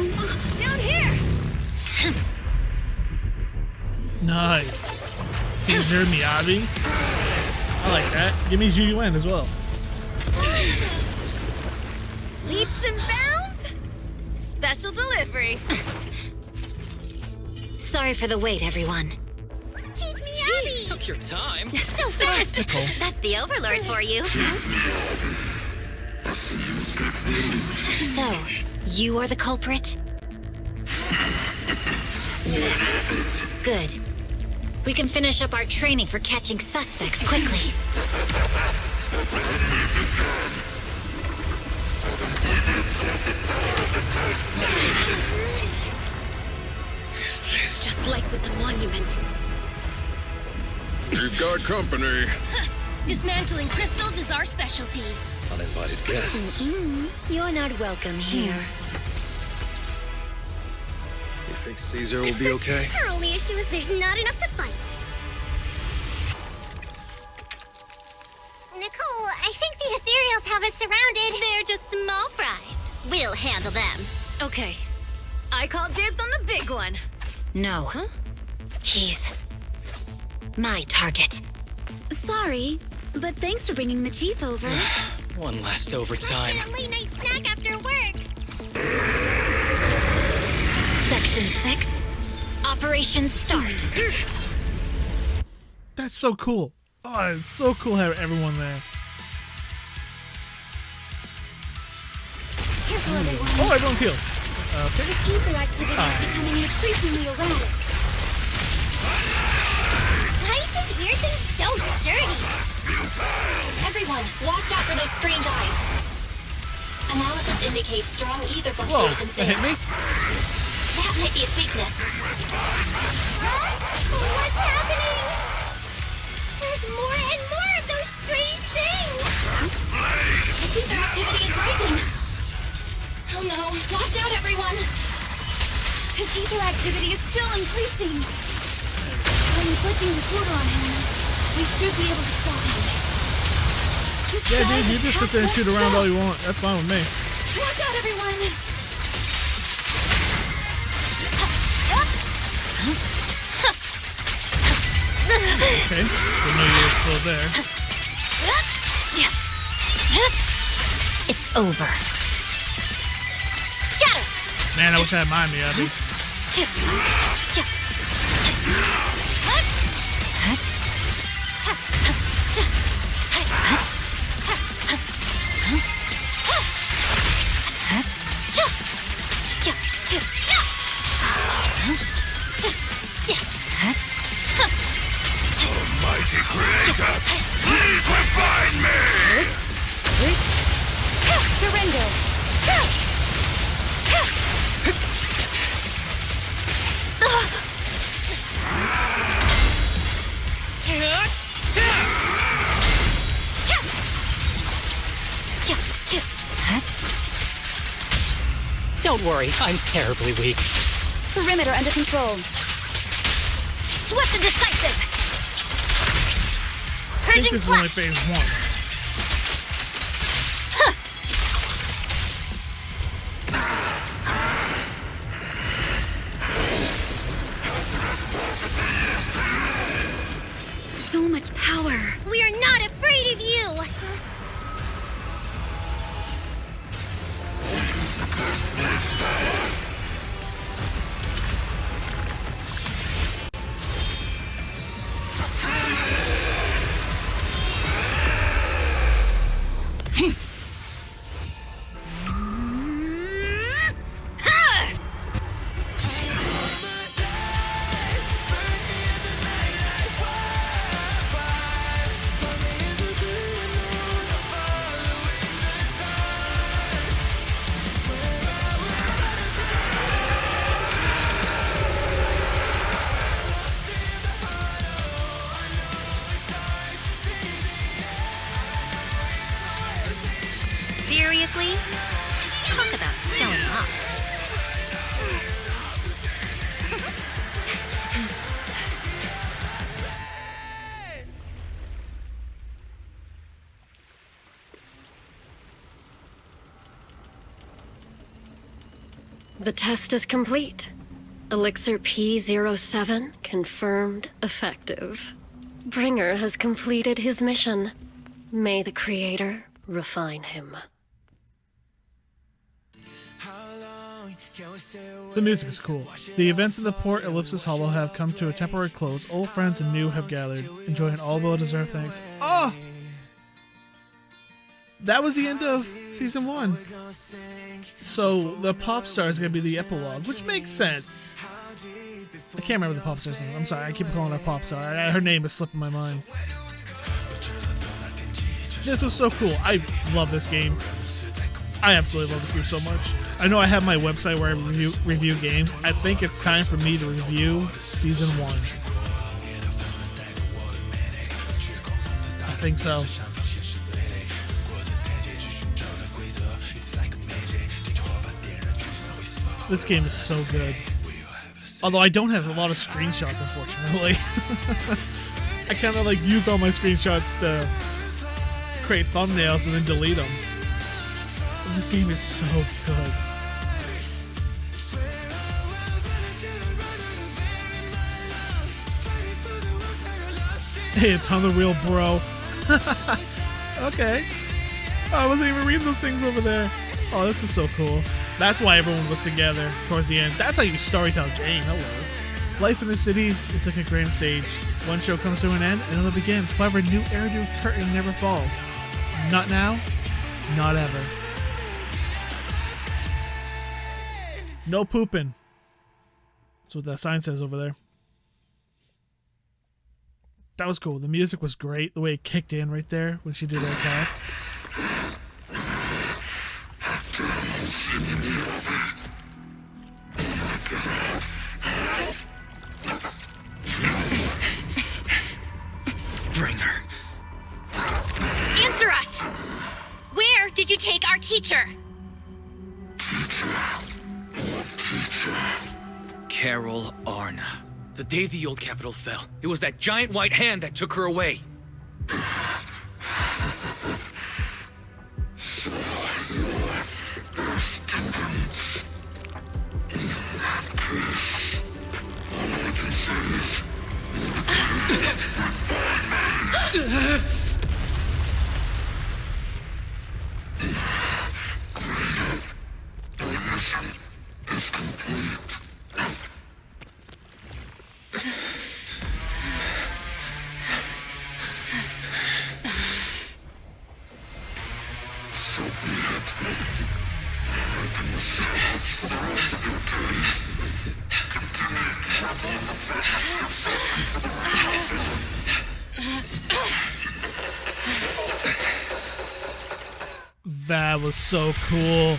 Down here. Nice. Caesar Miyabi. I like that. Give me Judy Wen as well. Leaps and bounds. Special delivery. Sorry for the wait, everyone. Keep me Abby. Took your time. So fast. Nicole. That's the Overlord for you. So, you are the culprit? Good. We can finish up our training for catching suspects quickly. Just like with the monument. You've got company. Dismantling crystals is our specialty. Uninvited guests. You're not welcome here. You think Caesar will be okay? Our only issue is there's not enough to fight. Nicole, I think the ethereals have us surrounded. They're just small fries. We'll handle them. Okay. I call dibs on the big one. No. Huh? He's my target. Sorry, but thanks for bringing the chief over. One last overtime. A late night snack after work. Section 6. Operation start. That's so cool. Oh, it's so cool having everyone there. Careful, everyone. Oh, everyone's healed. Okay. This ether activity is becoming increasingly erratic. Why is this weird thing so sturdy? Everyone, watch out for those strange eyes. Analysis indicates strong ether Whoa, fluctuations that there. hit me? That might be its weakness. What's happening? There's more and more of those strange things. Its ether activity is rising. Oh no, watch out everyone. His ether activity is still increasing. By inflicting disorder on him, we should be able to stop him. This Yeah, guy dude, you is just sit there and shoot around half all you want. That's fine with me. Watch out, everyone! Okay, didn't know you were still there. It's over. Scatter! Man, I wish I had mine, Miyabi. Almighty Creator, please refine me! Surrender! Don't worry, I'm terribly weak. Perimeter under control. Swift and decisive. I think this is only phase 1. So much power. We are not afraid of you. The test is complete. Elixir P07 confirmed effective. Bringer has completed his mission. May the Creator refine him. The music is cool. The events in the port Ellipsis Hollow have come to a temporary close. Old friends and new have gathered, enjoying all well-deserved thanks. Oh! That was the end of Season 1. So, the pop star is going to be the epilogue, which makes sense. I can't remember the pop star's name. I'm sorry, I keep calling her pop star. Her name is slipping my mind. This was so cool. I love this game. I absolutely love this game so much. I know I have my website where I review games. I think it's time for me to review Season 1. I think so. This game is so good. Although I don't have a lot of screenshots, unfortunately. I kind of like use all my screenshots to create thumbnails and then delete them. This game is so good. Hey, it's on the wheel, bro. Okay. Oh, I wasn't even reading those things over there. Oh, this is so cool. That's why everyone was together towards the end. That's how you storytell Jane. Hello. Life in the city is like a grand stage. One show comes to an end, another begins. However, new Eridu curtain never falls. Not now, not ever. No pooping. That's what that sign says over there. That was cool. The music was great. The way it kicked in right there when she did her attack. Bring her. Answer us! Where did you take our teacher? Carol Arna. The day the old capital fell, it was that giant white hand that took her away. That was so cool.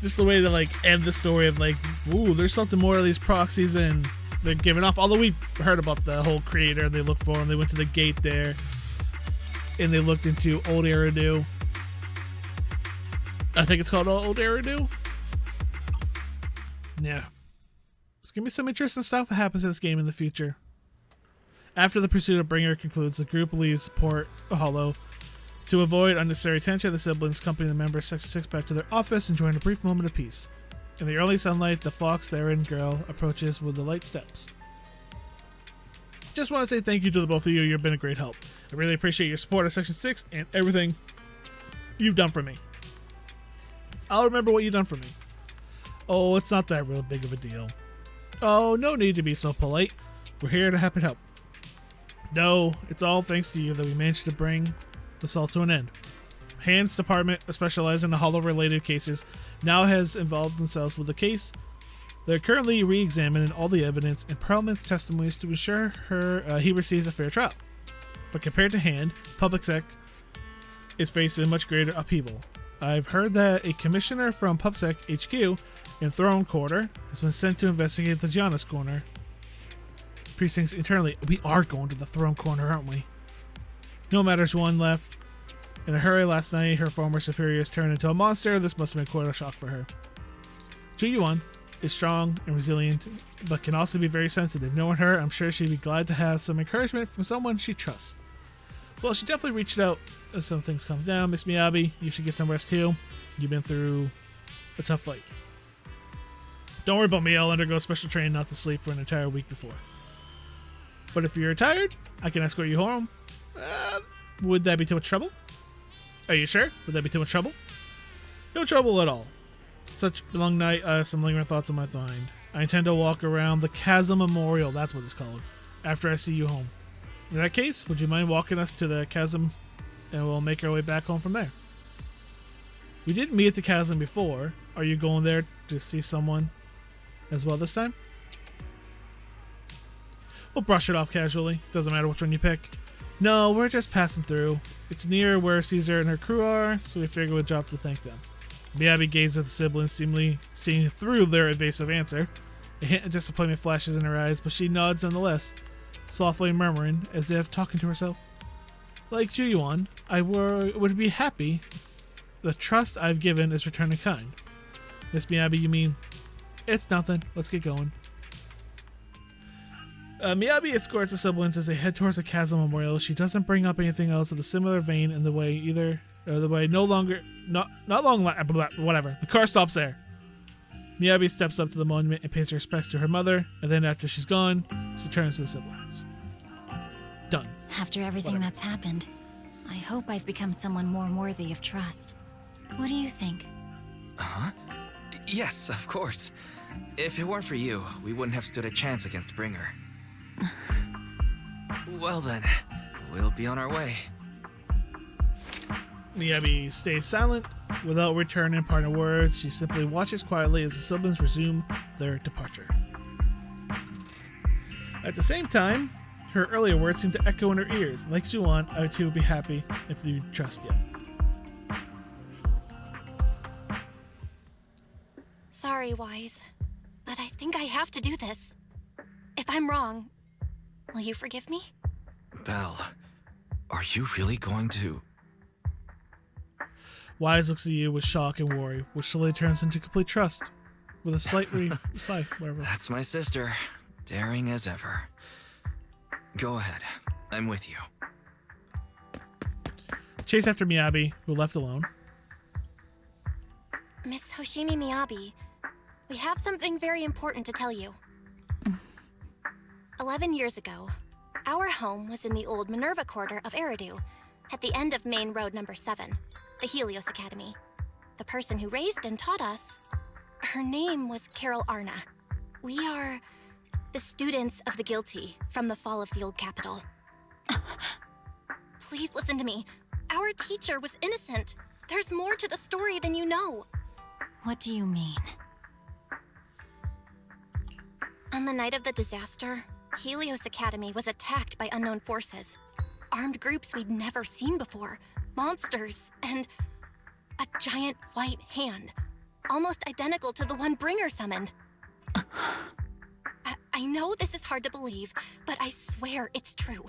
Just the way to like end the story of like, ooh, there's something more to these proxies than they're giving off. Although we heard about the whole creator, they looked for him. They went to the gate there, and they looked into Old Eridu. I think it's called Old Eridu. Yeah, there's gonna be some interesting stuff that happens in this game in the future. After the pursuit of Bringer concludes, the group leaves Port Hollow. To avoid unnecessary tension, the siblings accompany the members of Section 6 back to their office and join a brief moment of peace. In the early sunlight, the fox therein girl approaches with the light steps. Just want to say thank you to the both of you. You've been a great help. I really appreciate your support of Section 6 and everything you've done for me. I'll remember what you've done for me. Oh, it's not that real big of a deal. Oh, no need to be so polite. We're here to happy help. No, it's all thanks to you that we managed to bring this all to an end. Hans department, specialized in the Hollow-related cases, now has involved themselves with the case. They're currently re-examining all the evidence and Perlman's testimonies to ensure he receives a fair trial. But compared to Hand, Public Sec is facing much greater upheaval. I've heard that a commissioner from PubSec HQ in Throne Quarter has been sent to investigate the Giannis Corner precincts internally. We are going to the Throne Corner, aren't we? No matters one left. In a hurry last night, her former superiors turned into a monster. This must have been quite a shock for her. Zhu Yuan is strong and resilient, but can also be very sensitive. Knowing her, I'm sure she'd be glad to have some encouragement from someone she trusts. Well, she definitely reached out as some things comes down. Miss Miyabi, you should get some rest too. You've been through a tough fight. Don't worry about me, I'll undergo special training not to sleep for an entire week before. But if you're tired, I can escort you home. Would that be too much trouble? Are you sure? Would that be too much trouble? No trouble at all. Such a long night, I have some lingering thoughts on my mind. I intend to walk around the Chasm Memorial, that's what it's called, after I see you home. In that case, would you mind walking us to the Chasm, and we'll make our way back home from there? We didn't meet at the Chasm before. Are you going there to see someone as well this time? We'll brush it off casually. Doesn't matter which one you pick. No, we're just passing through. It's near where Caesar and her crew are, so we figured we'd drop to thank them. Miyabi gazed at the siblings, seemingly seeing through their evasive answer. A hint of disappointment flashes in her eyes, but she nods nonetheless, softly murmuring, as if talking to herself. Like Juyuan, I would be happy if the trust I've given is returned in kind. Miss Miyabi, you mean? It's nothing. Let's get going. Miyabi escorts the siblings as they head towards the Chasm Memorial. She doesn't bring up anything else of the similar vein in the way either. Whatever. The car stops there. Miyabi steps up to the monument and pays her respects to her mother, and then after she's gone, she turns to the siblings. Done. After everything that's happened, I hope I've become someone more worthy of trust. What do you think? Huh? Yes, of course. If it weren't for you, we wouldn't have stood a chance against Bringer. Well then, we'll be on our way. Miyabi stays silent. Without returning partner words, she simply watches quietly as the siblings resume their departure. At the same time, her earlier words seem to echo in her ears. Like Juan, I too would be happy if you trust yet. Sorry, Wise, but I think I have to do this. If I'm wrong, will you forgive me? Belle, are you really going to... Wise looks at you with shock and worry, which slowly turns into complete trust. With a slight sigh, whatever. That's my sister, daring as ever. Go ahead, I'm with you. Chase after Miyabi, who left alone. Miss Hoshimi Miyabi, we have something very important to tell you. 11 years ago, our home was in the old Minerva Quarter of Eridu, at the end of Main Road number 7, the Helios Academy. The person who raised and taught us, her name was Carol Arna. We are the students of the guilty from the fall of the old capital. Please listen to me. Our teacher was innocent. There's more to the story than you know. What do you mean? On the night of the disaster, Helios Academy was attacked by unknown forces. Armed groups we'd never seen before. Monsters, and a giant white hand. Almost identical to the one Bringer summoned. I know this is hard to believe, but I swear it's true.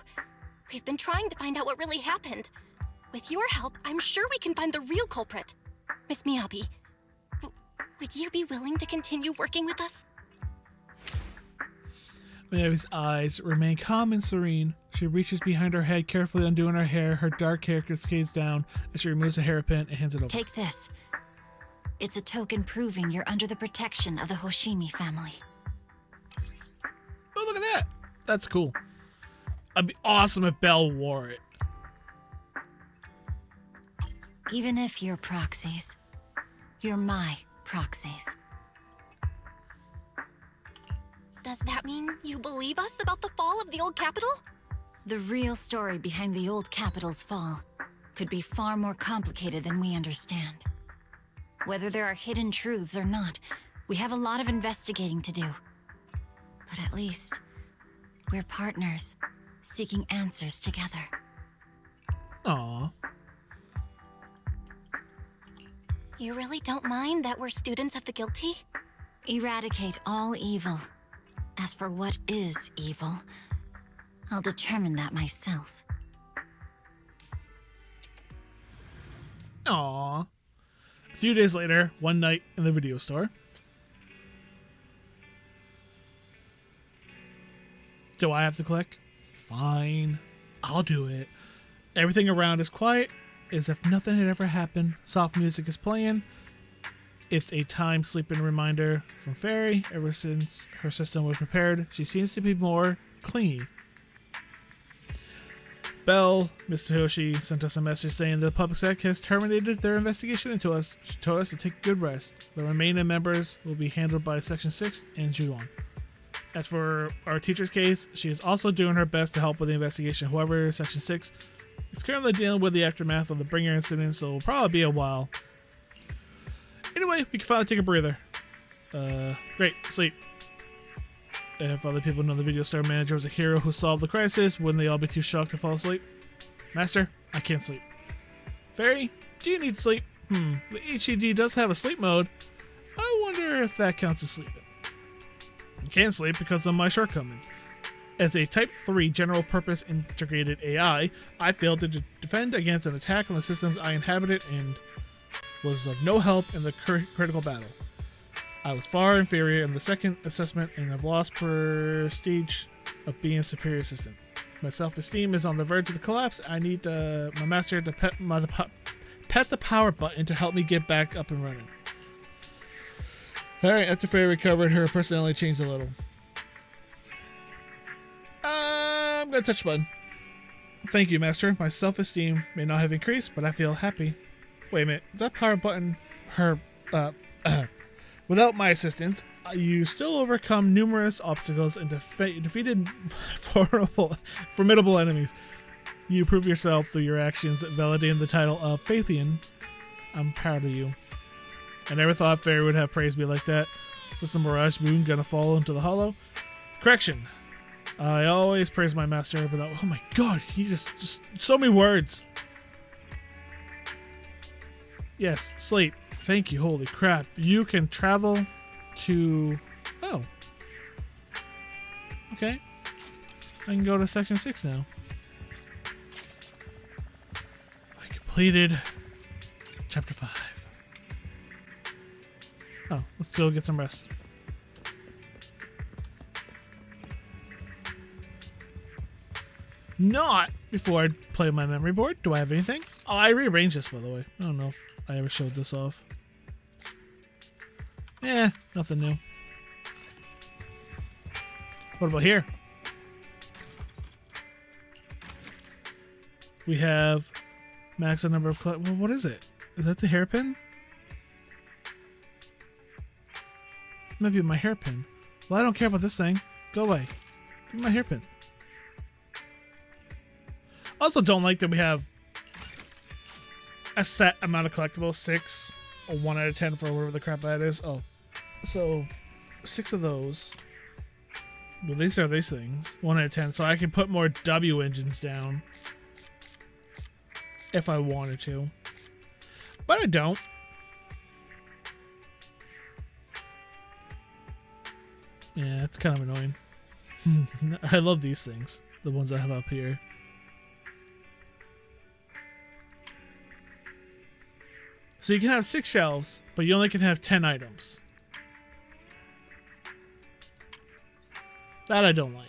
We've been trying to find out what really happened. With your help, I'm sure we can find the real culprit. Miss Miyabi, would you be willing to continue working with us? Miyabi's eyes remain calm and serene. She reaches behind her head, carefully undoing her hair. Her dark hair cascades down as she removes a hairpin and hands it over. Take this. It's a token proving you're under the protection of the Hoshimi family. Oh, look at that. That's cool. It'd be awesome if Belle wore it. Even if you're proxies, you're my proxies. Does that mean you believe us about the fall of the old capital? The real story behind the old capital's fall could be far more complicated than we understand. Whether there are hidden truths or not, we have a lot of investigating to do. But at least, we're partners, seeking answers together. Aww. You really don't mind that we're students of the guilty? Eradicate all evil. As for what is evil, I'll determine that myself. Aww. A few days later, one night in the video store. Do I have to click? Fine. I'll do it. Everything around is quiet, as if nothing had ever happened. Soft music is playing. It's a timed sleeping reminder from Fairy. Ever since her system was repaired, she seems to be more clingy. Belle, Mr. Hoshi, sent us a message saying the public sec has terminated their investigation into us. She told us to take good rest. The remaining members will be handled by Section 6 and Juon. As for our teacher's case, she is also doing her best to help with the investigation. However, Section 6 is currently dealing with the aftermath of the Bringer incident, so it'll probably be a while. Anyway, we can finally take a breather. Great, sleep. If other people know the video store manager was a hero who solved the crisis, wouldn't they all be too shocked to fall asleep? Master, I can't sleep. Fairy, do you need sleep? The HED does have a sleep mode. I wonder if that counts as sleeping. I can't sleep because of my shortcomings. As a Type 3 general-purpose integrated AI, I failed to defend against an attack on the systems I inhabited and was of no help in the critical battle. I was far inferior in the second assessment and have lost prestige of being a superior assistant. My self-esteem is on the verge of the collapse. I need my master to pet the power button to help me get back up and running. Alright, after Fairy recovered, her personality changed a little. I'm gonna touch the button. Thank you, Master. My self-esteem may not have increased, but I feel happy. Wait a minute, is that power button her, Without my assistance, you still overcome numerous obstacles and defeated formidable enemies. You prove yourself through your actions, validating the title of Fathian. I'm proud of you. I never thought Fairy would have praised me like that. Is this the Mirage Moon gonna fall into the hollow? Correction. I always praise my master, but oh my god, he just so many words. Yes, sleep. Thank you, holy crap. You can travel to... Oh. Okay. I can go to Section 6 now. I completed Chapter 5. Oh, let's go get some rest. Not before I play my memory board. Do I have anything? Oh, I rearranged this, by the way. I don't know if I ever showed this off. Eh, nothing new. What about here? We have max number of... Well, what is it? Is that the hairpin? Maybe my hairpin. Well, I don't care about this thing. Go away. Give me my hairpin. Also don't like that we have a set amount of collectibles. 6 or 1 out of 10 for whatever the crap that is. Oh. So 6 of those. Well, these are these things. 1 out of 10. So I can put more W engines down. If I wanted to. But I don't. Yeah, it's kind of annoying. I love these things. The ones I have up here. So you can have 6 shelves, but you only can have 10 items. That I don't like.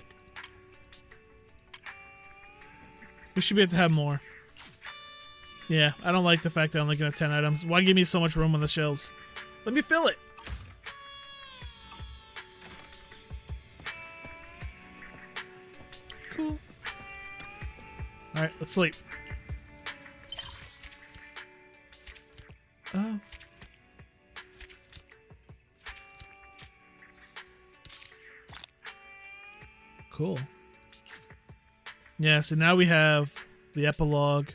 We should be able to have more. Yeah, I don't like the fact that I'm only going to have 10 items. Why give me so much room on the shelves? Let me fill it. Cool. Alright, let's sleep. Oh. Cool. Yeah, so now we have the epilogue.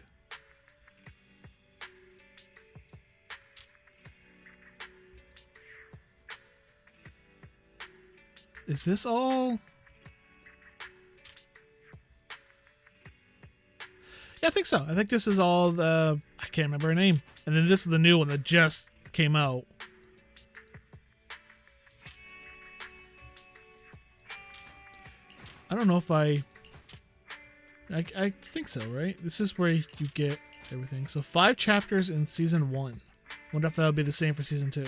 Is this all? Yeah, I think so. I think this is all the... I can't remember her name. And then this is the new one that just came out. I don't know if I think so, right? This is where you get everything. So 5 chapters in Season 1. Wonder if that would be the same for Season 2.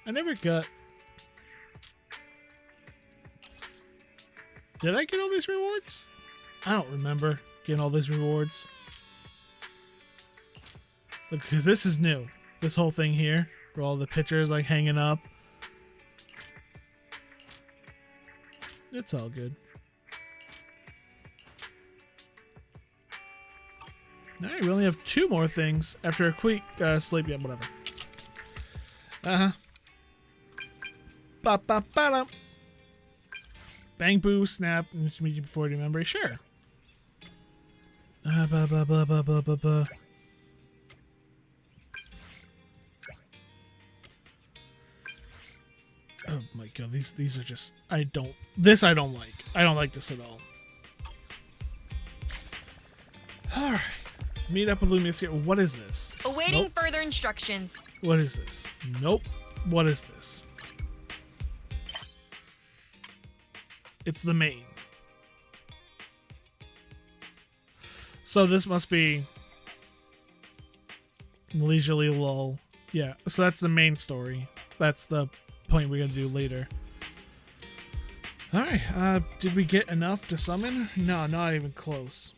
I never got... Did I get all these rewards? I don't remember getting all these rewards. Because this is new. This whole thing here, where all the pictures like hanging up. It's all good. Alright, we only have 2 more things after a quick sleep. Yeah, whatever. Ba ba ba da. Bang boo snap. Meet you before you memory. Sure. Ba ba ba ba ba ba ba. Oh my god, these are just I don't like. I don't like this at all. Alright. Meet up with Lumius here. What is this? Awaiting Nope. further instructions. What is this? Nope. What is this? It's the main. So this must be Leisurely Lull. Yeah, so that's the main story. That's the point we're gonna do later. Alright, did we get enough to summon? No, not even close.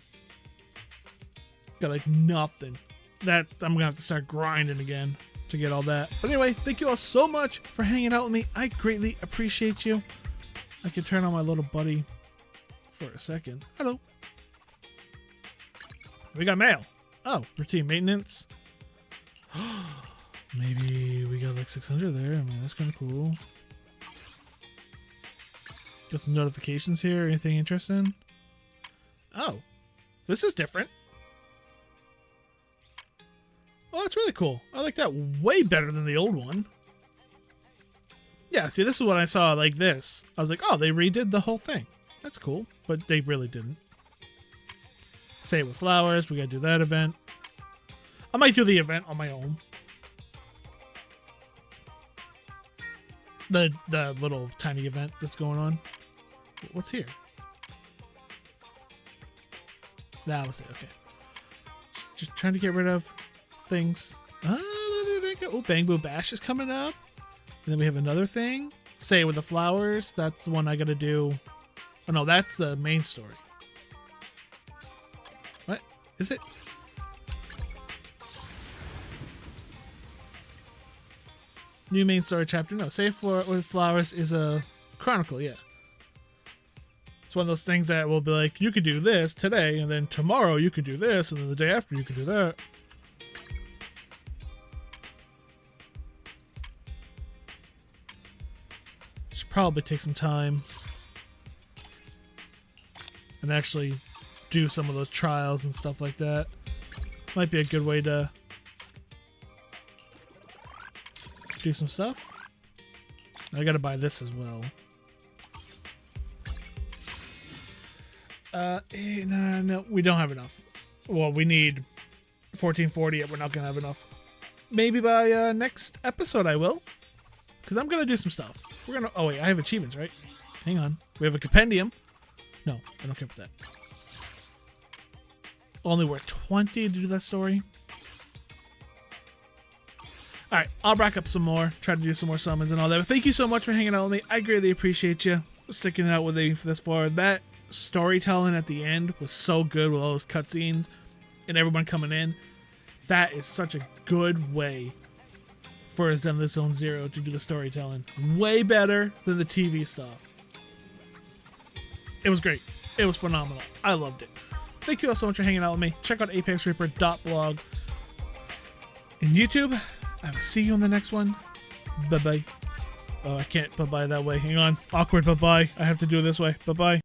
Got like nothing. That I'm gonna have to start grinding again to get all that. But anyway, thank you all so much for hanging out with me. I greatly appreciate you. I can turn on my little buddy for a second. Hello. We got mail. Oh, routine maintenance. Maybe we got like 600 there. I mean, that's kind of cool. Got some notifications here. Anything interesting? Oh, this is different. Oh, that's really cool. I like that way better than the old one. Yeah, see, this is what I saw like this. I was like, oh, they redid the whole thing. That's cool, but they really didn't. Say it with flowers. We gotta do that event. I might do the event on my own. The little tiny event that's going on. What's here? That was it. Okay. Just trying to get rid of things. Oh, Bang Boo Bash is coming up. And then we have another thing. Say it with the flowers. That's the one I gotta do. Oh no, that's the main story. What? Is it? New main story chapter. No, Say it with Flowers is a chronicle, yeah. It's one of those things that will be like, you could do this today, and then tomorrow you could do this, and then the day after you could do that. Should probably take some time and actually do some of those trials and stuff like that. Might be a good way to do some stuff. I gotta buy this as well. No, we don't have enough. Well, we need 1440, and we're not gonna have enough. Maybe by next episode I will, because I'm gonna do some stuff. We're gonna. Oh wait, I have achievements, right? Hang on. We have a compendium. No, I don't care about that. Only worth 20 to do that story. Alright, I'll rack up some more, try to do some more summons and all that. But thank you so much for hanging out with me. I greatly appreciate you sticking out with me for this far. That storytelling at the end was so good with all those cutscenes and everyone coming in. That is such a good way for a Zenless Zone Zero to do the storytelling. Way better than the TV stuff. It was great. It was phenomenal. I loved it. Thank you all so much for hanging out with me. Check out ApexReaper.blog and YouTube. I will see you on the next one. Bye-bye. Oh, I can't bye-bye that way. Hang on. Awkward bye-bye. I have to do it this way. Bye-bye.